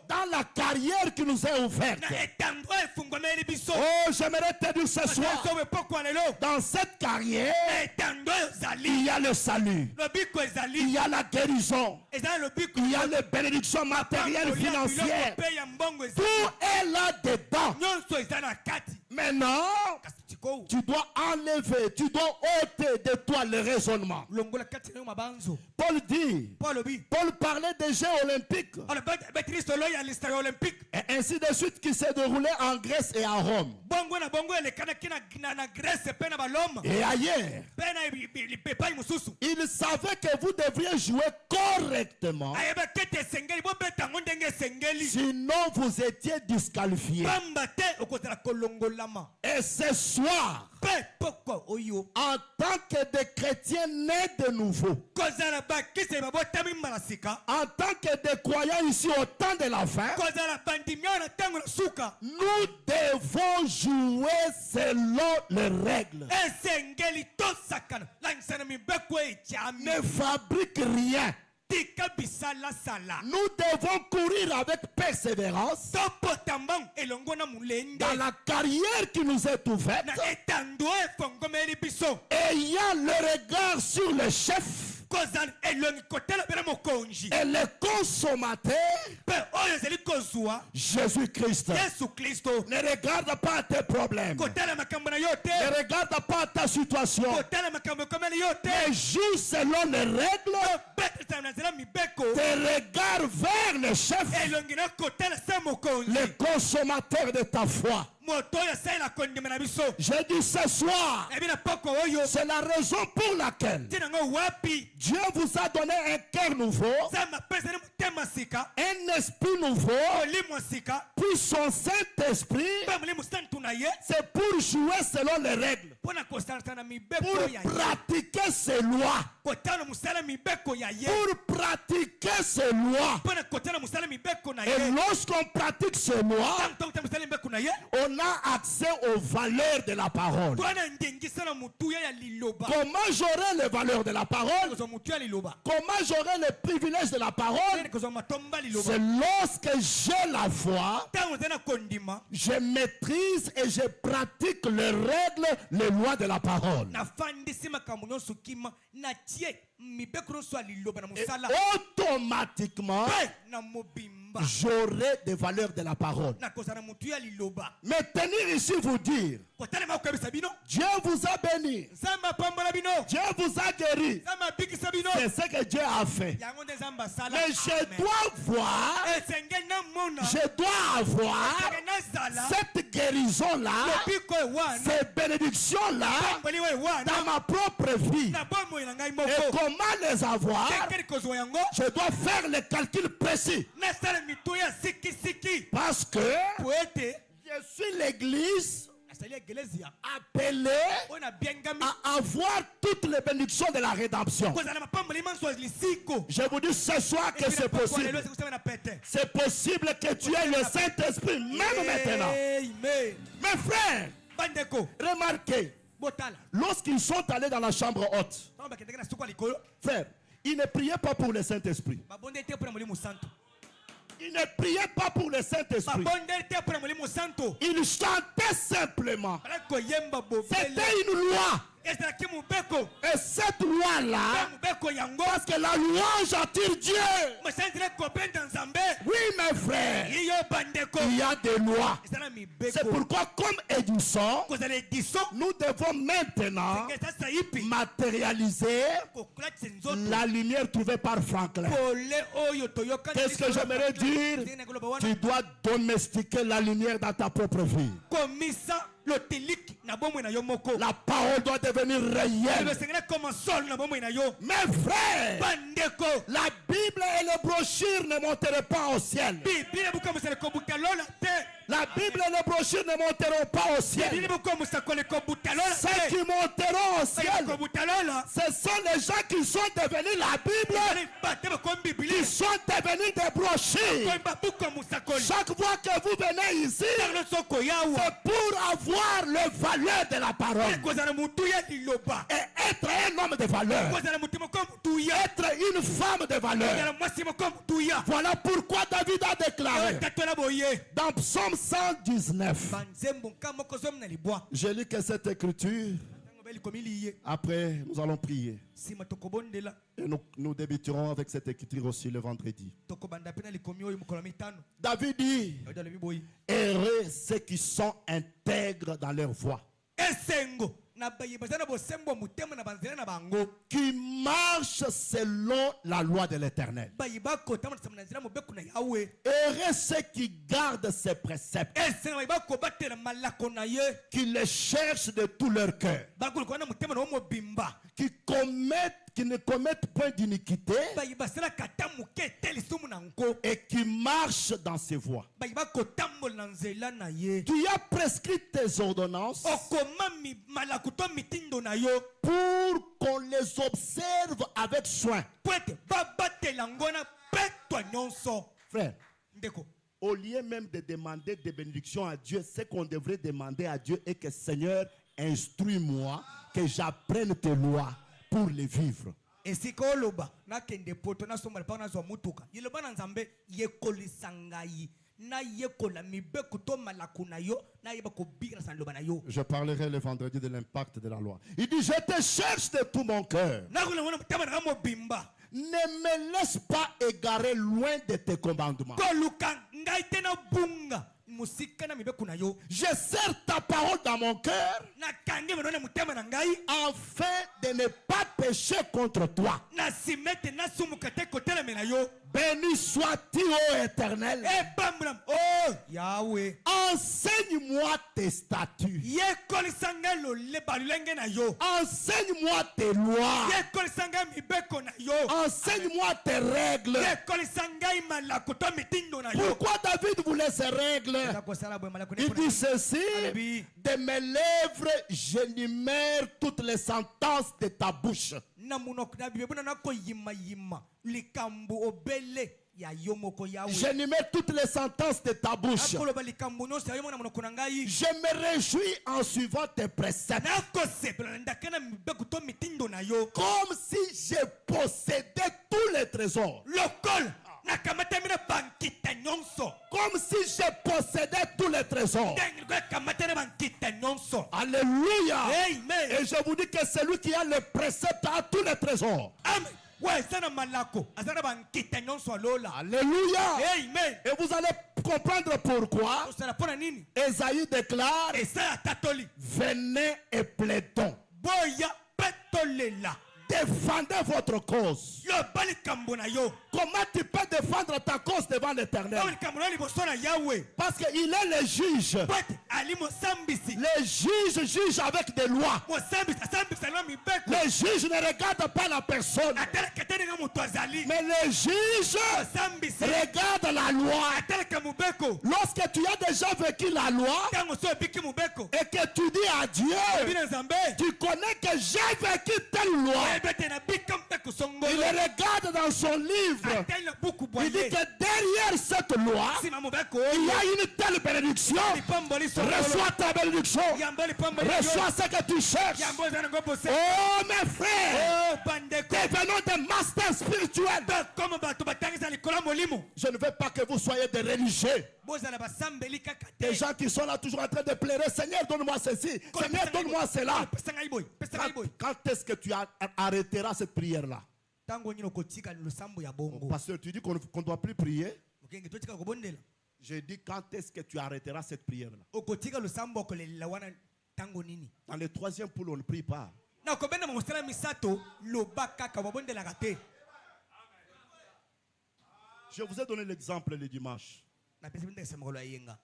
Dans la carrière qui nous est ouverte. Oh, j'aimerais te dire ce soir, dans cette carrière, il y a le salut, il y a la guérison, il y a les bénédictions matérielles, financières. Tout est là-dedans. Maintenant, tu dois enlever, tu dois ôter de toi le raisonnement. Paul dit, Paul parlait des Jeux olympiques. Et ainsi de suite qui s'est déroulé en Grèce et à Rome. Et ailleurs. Il savait que vous devriez jouer correctement. Sinon, vous étiez disqualifiés. Et ce soir, en tant que des chrétiens nés de nouveau, en tant que des croyants ici au temps de la fin, nous devons jouer selon les règles. Ne fabrique rien. Nous devons courir avec persévérance dans la carrière qui nous est ouverte, ayant le regard sur le chef et le consommateur, Jésus-Christ. Ne regarde pas tes problèmes, ne regarde pas ta situation, mais joue selon les règles. Tes regards vers le chef, le consommateur de ta foi. J'ai dit ce soir, c'est la raison pour laquelle Dieu vous a donné un cœur nouveau, un esprit nouveau, puis son Saint-Esprit, c'est pour jouer selon les règles, pour pratiquer ses lois, pour pratiquer ses lois. Et lorsqu'on pratique ses lois, on a accès aux valeurs de la parole. Comment j'aurai les valeurs de la parole? Comment j'aurai les privilèges de la parole? C'est lorsque j'ai la foi, je maîtrise et je pratique les règles, les lois de la parole. Et automatiquement, j'aurai des valeurs de la parole. Mais tenir ici vous dire, Dieu vous a béni, Dieu vous a guéri, c'est ce que Dieu a fait. Mais je dois voir, je dois avoir cette guérison-là, ces bénédictions-là dans ma propre vie. Et comment les avoir? Je dois faire les calculs précis. Parce que je suis l'église appelée à avoir toutes les bénédictions de la rédemption. Je vous dis ce soir que c'est possible. C'est possible que tu aies le Saint-Esprit même maintenant. Mes frères, remarquez, lorsqu'ils sont allés dans la chambre haute, frère, ils ne priaient pas pour le Saint-Esprit. Ils ne priaient pas pour le Saint-Esprit. Ils chantaient simplement. C'était une loi. Et cette loi-là, parce que la louange attire Dieu. Oui, mes frères, il y a des lois. C'est pourquoi, comme Édisson, nous devons maintenant matérialiser la lumière trouvée par Franklin. Qu'est-ce que j'aimerais dire? Tu dois domestiquer la lumière dans ta propre vie. La parole doit devenir réelle. Mes frères, la Bible et les brochures ne monteraient pas au ciel. La Bible et les brochures ne monteront pas au ciel. Ceux qui monteront au ciel, ce sont les gens qui sont devenus la Bible, qui sont devenus des brochures. Chaque fois que vous venez ici, c'est pour avoir le valeur de la parole. Et être un homme de valeur. Être une femme de valeur. Voilà pourquoi David a déclaré dans Psaume 119. Je lis que cette écriture, après nous allons prier. Et nous débuterons avec cette écriture aussi le vendredi. David dit, heureux ceux qui sont intègres dans leur voie, qui marchent selon la loi de l'Éternel. Heureux ceux qui gardent ses préceptes, qui les cherchent de tout leur cœur, qui ne commettent point d'iniquité et qui marchent marche dans ses voies. bayiba kotambola na nzela na ye Tu as prescrit tes ordonnances okoma malakuto mitindo na yo pour qu'on les observe avec soin. po ete babatela yango na petwa nyonso. Frère, Ndeko, au lieu même de demander des bénédictions à Dieu, ce qu'on devrait demander à Dieu est que Seigneur, instruis-moi, que j'apprenne tes lois pour les vivre. esika oloba nakende poto nasomba mpaka nazwa mutuka yeloba na nzambe yekolisa ngai nayekola mibeko to malaku na yo nayeba kobikisa na loba na yo. Je parlerai le vendredi de l'impact de la loi. Il dit, je te cherche de tout mon cœur. nakola mwana mutama na mobimba Ne me laisse pas égarer loin de tes commandements. koluka ngai te na bunga musika na mibeko na yo. Je serre ta parole dans mon cœur nakangi meno na mutema na ngai afin de ne pas pécher contre toi. nasimete nasumuka te koteleme na yo. Béni sois-tu, ô Éternel. ebambula oh yawe Enseigne-moi tes statuts. yekolisa ngai loleba lulenge na yo. Enseigne-moi tes lois. yekolisa ngai mibeko na yo. Enseigne-moi tes règles. yekolisa ngai malaku to mitindo na yo. Pourquoi David voulait ces règles? Il dit ceci, de mes lèvres, j'énumère toutes les sentences de ta bouche. na munoko na bible na koyima yima likambo obele ya yo moko yawe. J'énumère toutes les sentences de ta bouche. akoloba likambo nyonso ya yo na munoko na ngai. Je me réjouis en suivant tes préceptes. nakosepela na ndakana mibeko to mitindo na yo. Comme si je possédais tous les trésors. lokola nakamata mina bankita nyonso. Comme si je possédais tous les trésors. ndenge nakamata na bankita nyonso. Alléluia. Amen. Et je vous dis que celui qui a le précepte a tous les trésors. Amen. Ouais, ça na malako. Azana bankita nyonso alola. Alléluia. Amen. Et vous allez comprendre pourquoi osala pona nini? Ésaïe déclare, Esaya tatoli. venez et plaidons. Boya petolela. Défendez votre cause. Yo bali kambo na yo. Comment tu peux défendre ta cause devant l'Éternel? Yo kambo na liboso na Yahweh. Parce qu'il est le juge. Kwete ali mosambisi. Le juge juge avec des lois. Mosambisi asambisi na mibeko. Le juge ne regarde pas la personne, Atala ketene nga mutu azali. mais le juge Mosambisi. regarde la loi. Atala kamubeko. Lorsque tu as déjà vécu la loi Tango so biki mubeko. et que tu dis à Dieu, Bina nzambe. tu connais que j'ai vécu telle loi. Ebete na bika mbeko songo. Il regarde dans son livre. Atala buku Il dit boye. que derrière cette loi, Sima mubeko. il y a une telle bénédiction. Lipamboli songo. Reçois ta bénédiction. Yambo lipamboli. Reçois ce que tu cherches. Yambo zana ngo pose. Oh mes frères, Oh bandeko. devenons des masters spirituels. Comme bato batangisa likolo molimo. Je ne veux pas que vous soyez des religieux. Bozala basambeli kaka te. Des gens qui sont là toujours en train de pleurer. Seigneur, donne-moi ceci. Seigneur, donne-moi cela. Pesa ngai boy. Pesa ngai boy. Quand est-ce que tu arrêteras cette prière-là? Tango nyino kotika lusambo ya bongo. Pasteur, tu dis qu'on ne doit plus prier. Okenge totika kobondela. J'ai dit quand est-ce que tu arrêteras cette prière-là? Okotika lusambo kolela wana tango nini? Dans le troisième poule, on ne prie pas. Na kobenda mosala misato lobaka ka bondela kate. Je vous ai donné l'exemple le dimanche. Na pesa binda semolo ayenga.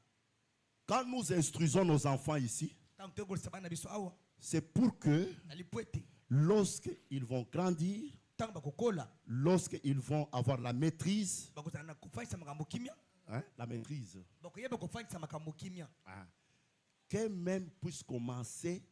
Quand nous instruisons nos enfants ici, Tango tego sabana biso awa. c'est pour que Alipwete. lorsqu'ils vont grandir, Tango bakokola. lorsqu'ils vont avoir la maîtrise, Bakotana na kufaisa makambo kimia. hein, la maîtrise, Bakoyeba kufaisa makambo kimia. hein, qu'eux-mêmes puissent commencer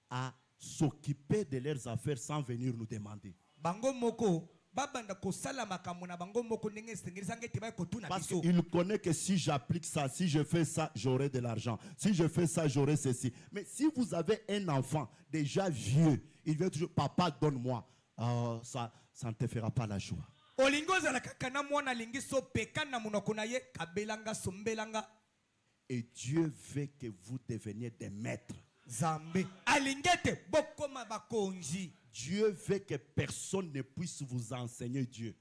à s'occuper de leurs affaires sans venir nous demander. Bango moko babanda kosala makambo na bango moko ndenge sengeli ngeti ba kotuna Parce biso. qu'il connaît que si j'applique ça, si je fais ça, j'aurai de l'argent. Si je fais ça, j'aurai ceci. Mais si vous avez un enfant déjà vieux, il vient toujours, papa, donne-moi. Ça ne te fera pas la joie. Olingo zala kaka na mwana lingi so peka na munoko na ye kabelanga sombelanga. Et Dieu veut que vous deveniez des maîtres. Zambe alingete bokoma bakonji. Dieu veut que personne ne puisse vous enseigner Dieu.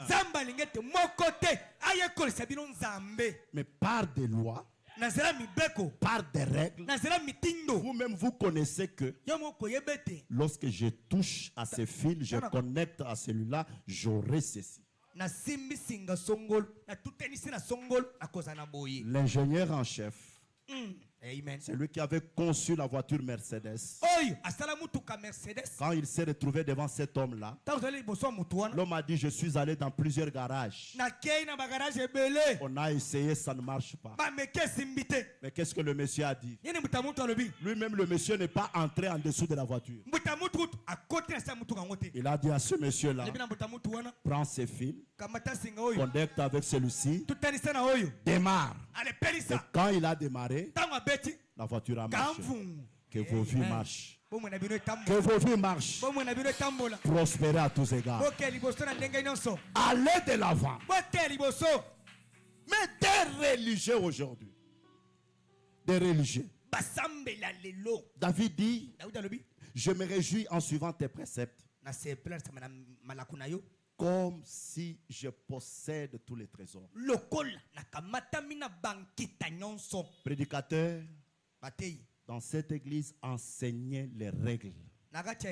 Zamba alingete mokote ayekolisa bino nzambe. Mais par des lois, Nazela mibeko, par des règles, nazela mitindo. vous-même vous connaissez que Yo moko yebete. lorsque je touche à ce fil, je connecte à celui-là, j'aurai ceci. Na simbi singa songol, na tutenisi na songol na kozana boye. L'ingénieur en chef Amen. C'est lui qui avait conçu la voiture Mercedes. Oyo asala mutuka Mercedes. Quand il s'est retrouvé devant cet homme-là, l'homme a dit, je suis allé dans plusieurs garages. On a essayé, ça ne marche pas. Mais qu'est-ce que le monsieur a dit? Lui-même, le monsieur n'est pas entré en dessous de la voiture. Il a dit à ce monsieur-là, prends ses fils, connecte avec celui-ci, démarre. Et quand il a démarré, la voiture a marché. Que vos vies marchent. Que vos vies marchent. Prospérez à tous égards. Allez de l'avant. Mais des religieux aujourd'hui. Des religieux. David dit, je me réjouis en suivant tes préceptes, comme si je possède tous les trésors. Prédicateur, dans cette église, enseignez les règles,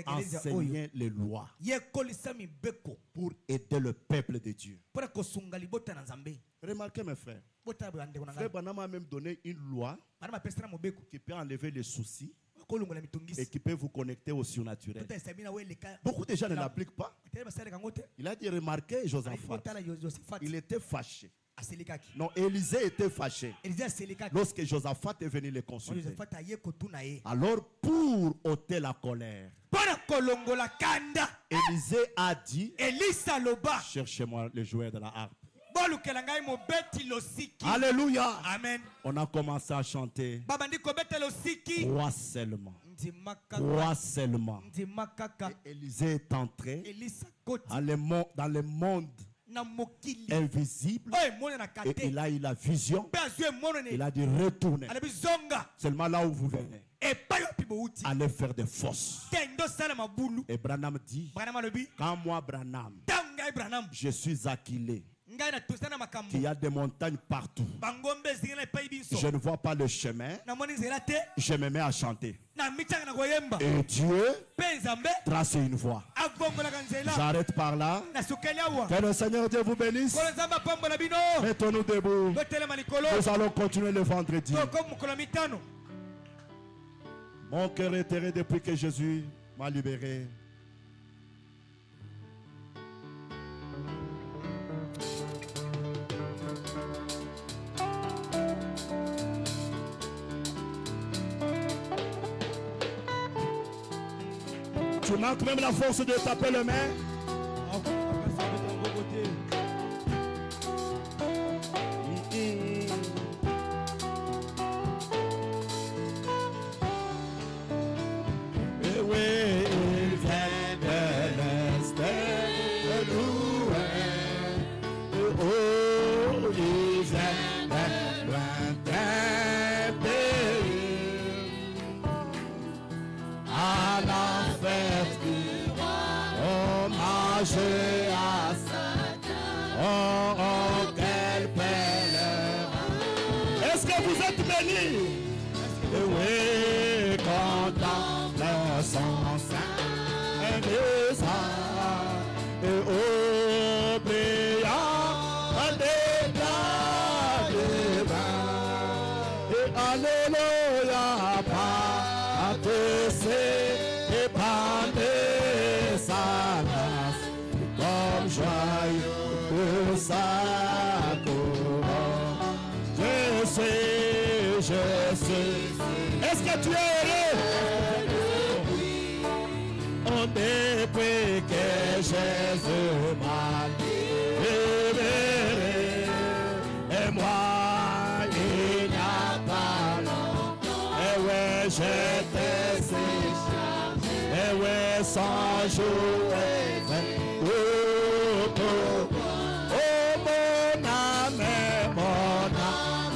enseignez les lois pour aider le peuple de Dieu. Remarquez mes frères, Frère Branham a même donné une loi qui peut enlever les soucis et qui peut vous connecter au surnaturel. Beaucoup de gens ne l'appliquent pas. Il a dit, remarquez Josaphat, il était fâché. Non, Élisée était fâché lorsque Josaphat est venu les consulter. Alors, pour ôter la colère, Élisée a dit, cherchez-moi le joueur de la harpe. Alléluia. Amen. On a commencé à chanter. Crois seulement. Crois seulement. Et Élisée est entré dans le monde invisible. Et il a eu la vision. Il a dit retournez. Seulement là où vous venez. Allez faire des fosses. Et Branham dit, quand moi Branham, je suis acquilé, qu'il y a des montagnes partout, je ne vois pas le chemin, je me mets à chanter. Et Dieu trace une voie. J'arrête par là. Que le Seigneur Dieu vous bénisse. Mettons-nous debout. Nous allons continuer le vendredi. Mon cœur est terré depuis que Jésus m'a libéré. Tu manques même la force de taper les mains. Et oui, il vient de l'est, de l'ouest. Oh, il vient de lointain pays. À la fête du roi, hommage à Satan. Oh, oh, quel pèlerin. Est-ce que vous êtes bénis? Oui, contemple son sein des arts et oubliant des plats divins. Et alléluia, et pandé sa race comme joyeux de sa couronne. Je suis. Est-ce que tu es heureux? On depuis que Jésus m'a libéré. Et moi, il n'y a pas longtemps. Et ouais, j'étais si chargé. Et ouais, sans jouer. Oh, mon âme,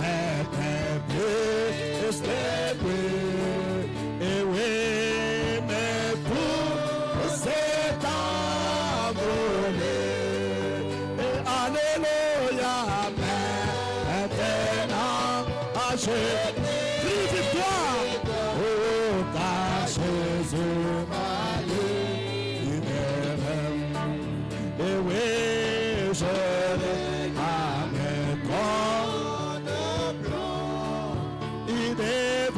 était bleu, c'était bleu. Et oui, mais pour cet envolé. Et alléluia, maintenant, crie victoire. Oh, car Jésus m'a libéré. Et oui, je l'ai à mes corps de blanc. Il est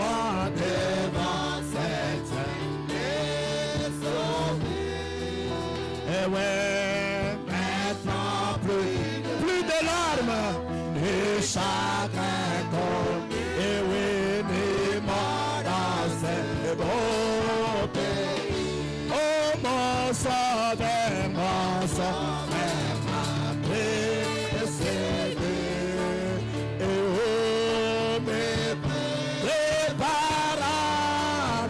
de larmes, ni chagrin comme, et oui, ni mort dans ce beau pays. Oh mon sauveur, ma précédée, et oh mes prépare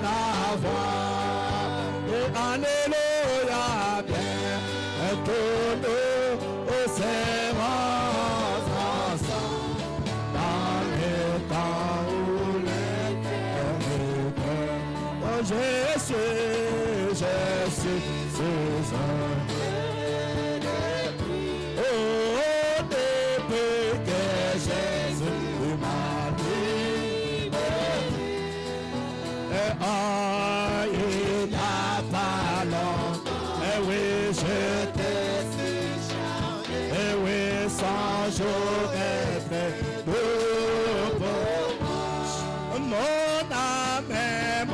la voie, et alléluia, bien, tout nous serons ensemble dans le temps où l'éternité. Oh Jésus, c'est un oh, depuis que Jésus m'a libéré, et il n'a pas longtemps, et oui, je t'ai si chargé, et oui, sans jour et paix, mon âme est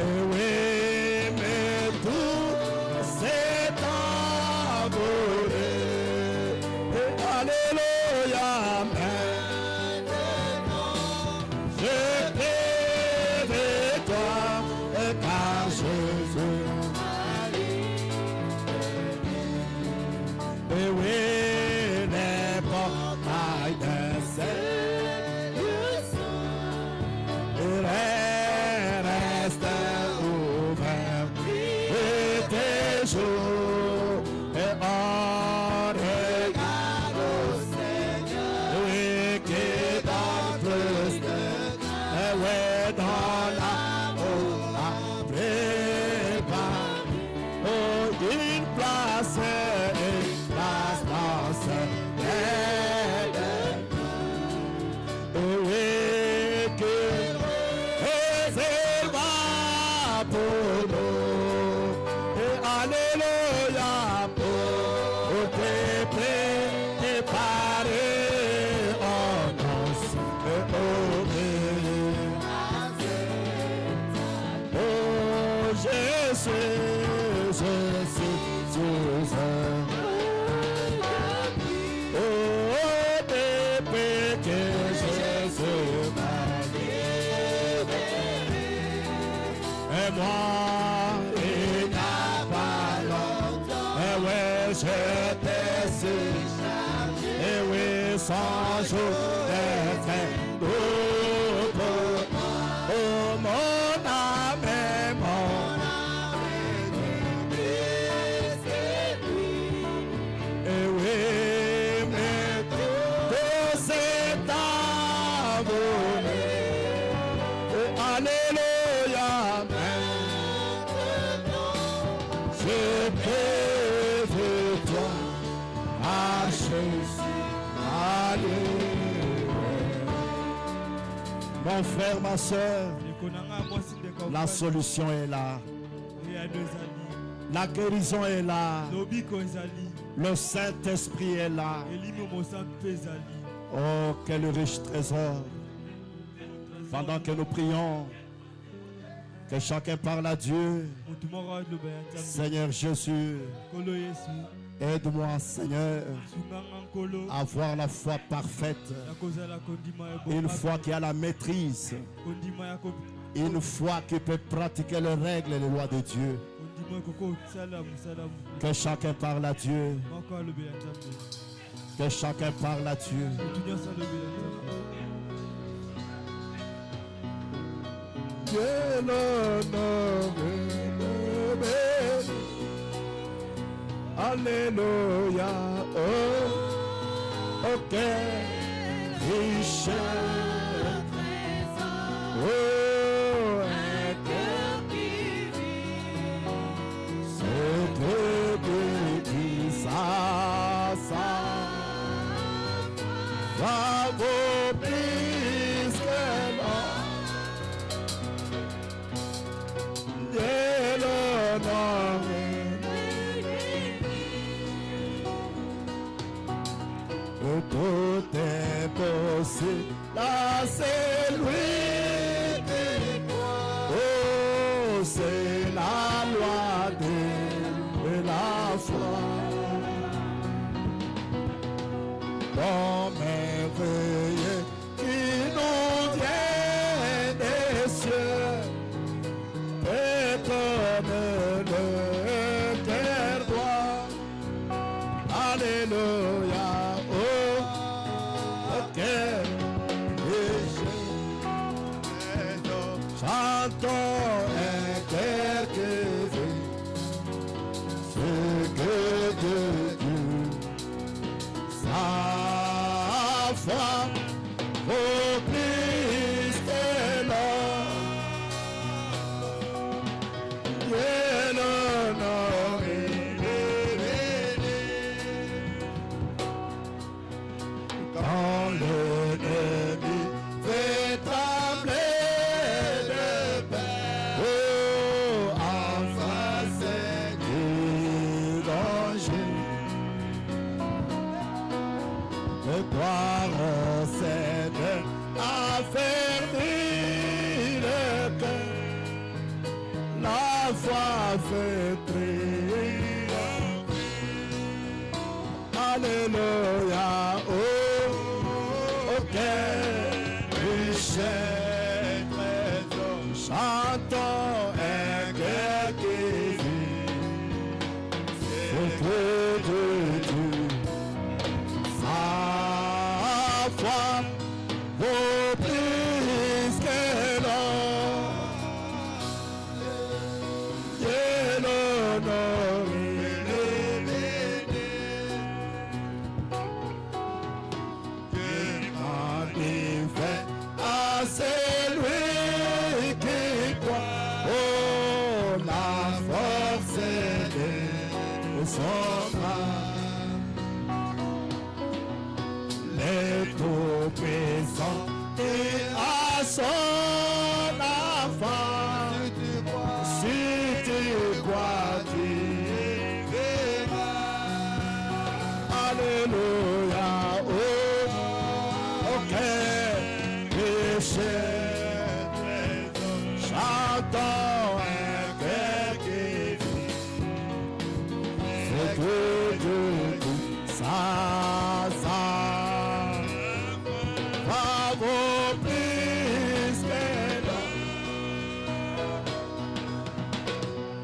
et oui, mais tout s'est envolé. Et alléluia, maintenant, je prie de toi, car Jésus m'a libéré. Et oui, les portails de ciel restent ouverts et tes jours et on regarde au Seigneur, oui, qui donne plus de grâce, oui, dans l'amour a préparé une place dans ce oui, que réserva pour nous. Et alléluia, pour te préparer en danse et obéir. Oh Jésus, oh, depuis que Jésus m'a libéré, et moi, il n'a pas longtemps, et oui, je t'ai si chargé, et oui, sans jour d'être pour moi, oh mon âme est et oui, mais tout s'est envolé. Et alléluia, maintenant, je prie de toi, à Jésus, alléluia. Mon frère, ma soeur, la solution est là. La guérison est là. Le Saint-Esprit est là. Oh, quel riche trésor. Pendant que nous prions, que chacun parle à Dieu. Seigneur Jésus, aide-moi, Seigneur, à avoir la foi parfaite. Une foi qui a la maîtrise. Une foi qui peut pratiquer les règles et les lois de Dieu. Que chacun parle à Dieu. Que chacun parle à Dieu. Dieu l'honneur et le béni. Alléluia. Oh, ok. Riche. Oh, un cœur qui vit. C'est Dieu qui ça va vaut plus que l'or. Dieu l'honneur. Tout est possible, là c'est lui qui croit. Oh, c'est la loi de son âme. Les tout-puissants et à son enfant. Si tu crois, tu verras. Alléluia, oh, aucun péché. Chantons un cœur qui vit. C'est que Dieu dit ça, bravo plus que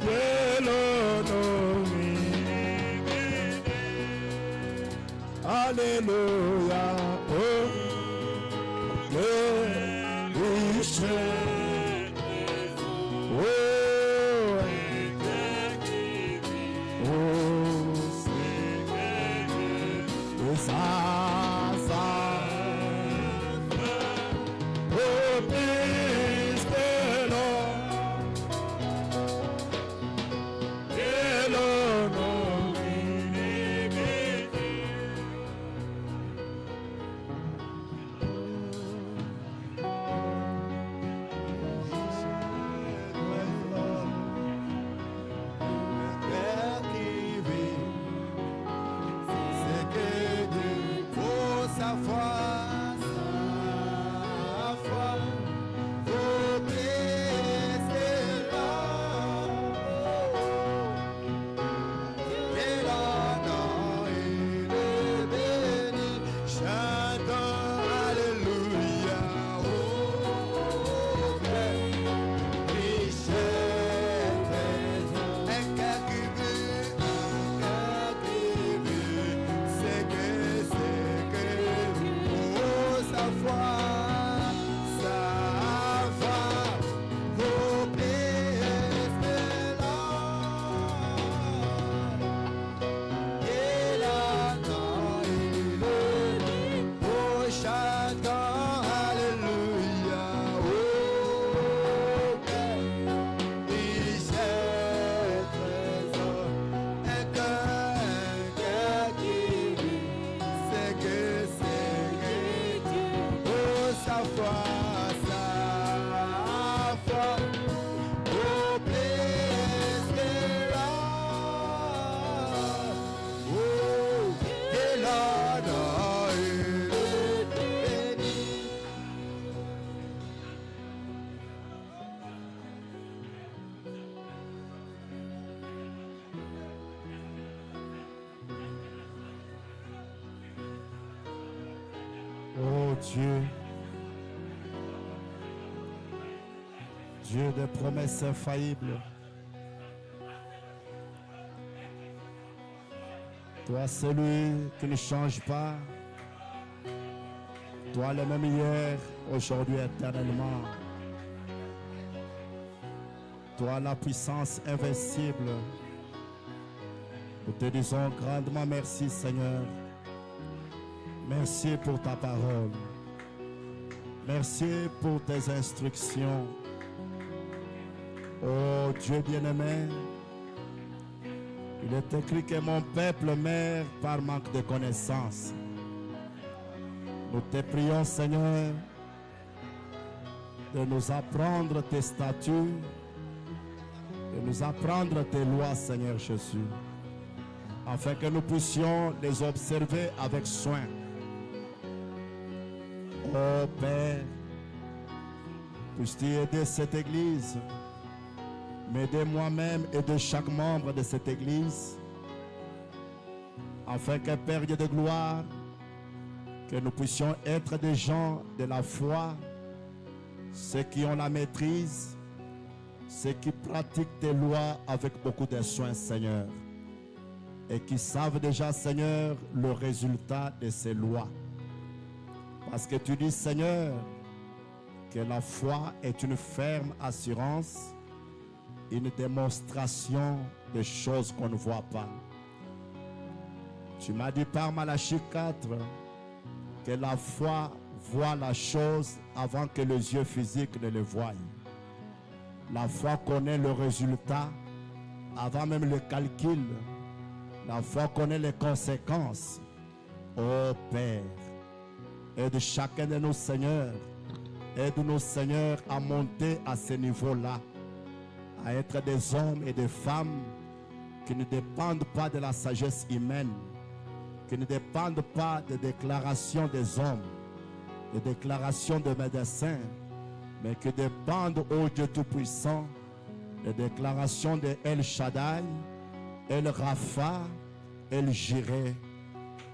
Dieu l'honorie. Alléluia, oh, le riche. Oh Dieu, Dieu des promesses infaillibles, toi celui qui ne change pas, toi le même hier, aujourd'hui, éternellement, toi la puissance invincible, nous te disons grandement merci Seigneur. Merci pour ta parole. Merci pour tes instructions. Oh Dieu bien-aimé, il est écrit que mon peuple meurt par manque de connaissance. Nous te prions Seigneur de nous apprendre tes statuts, de nous apprendre tes lois Seigneur Jésus, afin que nous puissions les observer avec soin. Oh Père, puisses-tu aider cette église, m'aider moi-même et de chaque membre de cette église, afin que Père Dieu de gloire, que nous puissions être des gens de la foi, ceux qui ont la maîtrise, ceux qui pratiquent tes lois avec beaucoup de soin, Seigneur, et qui savent déjà, Seigneur, le résultat de ces lois. Parce que tu dis, Seigneur, que la foi est une ferme assurance, une démonstration de choses qu'on ne voit pas. Tu m'as dit par Malachie 4 que la foi voit la chose avant que les yeux physiques ne le voient. La foi connaît le résultat avant même le calcul La foi connaît les conséquences. Ô Père, aide chacun de nos seigneurs. Aide-nous, Seigneur, à monter à ce niveau-là. À être des hommes et des femmes qui ne dépendent pas de la sagesse humaine. Qui ne dépendent pas des déclarations des hommes, des déclarations de médecins, mais qui dépendent, ô Dieu Tout-Puissant, des déclarations de El Shaddai, El Rapha, El Jireh,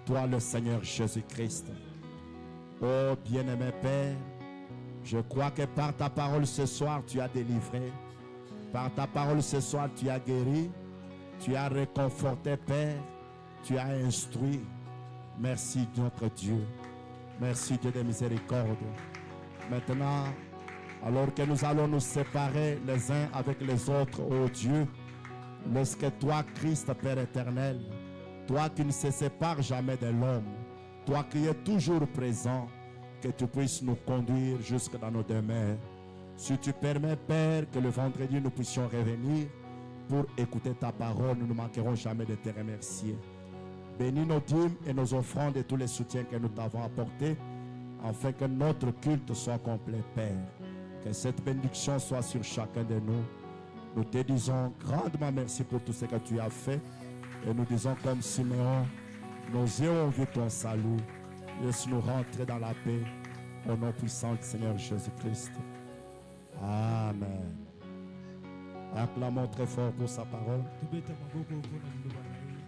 toi le Seigneur Jésus-Christ. Ô bien-aimé Père, je crois que par ta parole ce soir, tu as délivré. Par ta parole ce soir, tu as guéri. Tu as réconforté, Père. Tu as instruit. Merci, notre Dieu. Merci, Dieu de miséricorde. Maintenant, alors que nous allons nous séparer les uns avec les autres, ô Dieu, lorsque toi, Christ, Père éternel, toi qui ne se sépares jamais de l'homme, toi qui es toujours présent, que tu puisses nous conduire jusque dans nos demeures. Si tu permets, Père, que le vendredi nous puissions revenir pour écouter ta parole, nous ne manquerons jamais de te remercier. Bénis nos dîmes et nos offrandes et tous les soutiens que nous t'avons apportés, afin que notre culte soit complet, Père. Que cette bénédiction soit sur chacun de nous. Nous te disons grandement merci pour tout ce que tu as fait. Et nous disons comme Siméon, nous ayons vu ton salut. Laisse-nous rentrer dans la paix. Au nom puissant du Seigneur Jésus-Christ. Amen. Acclamons très fort pour sa parole. tubeta maboko mpona liloba na ye.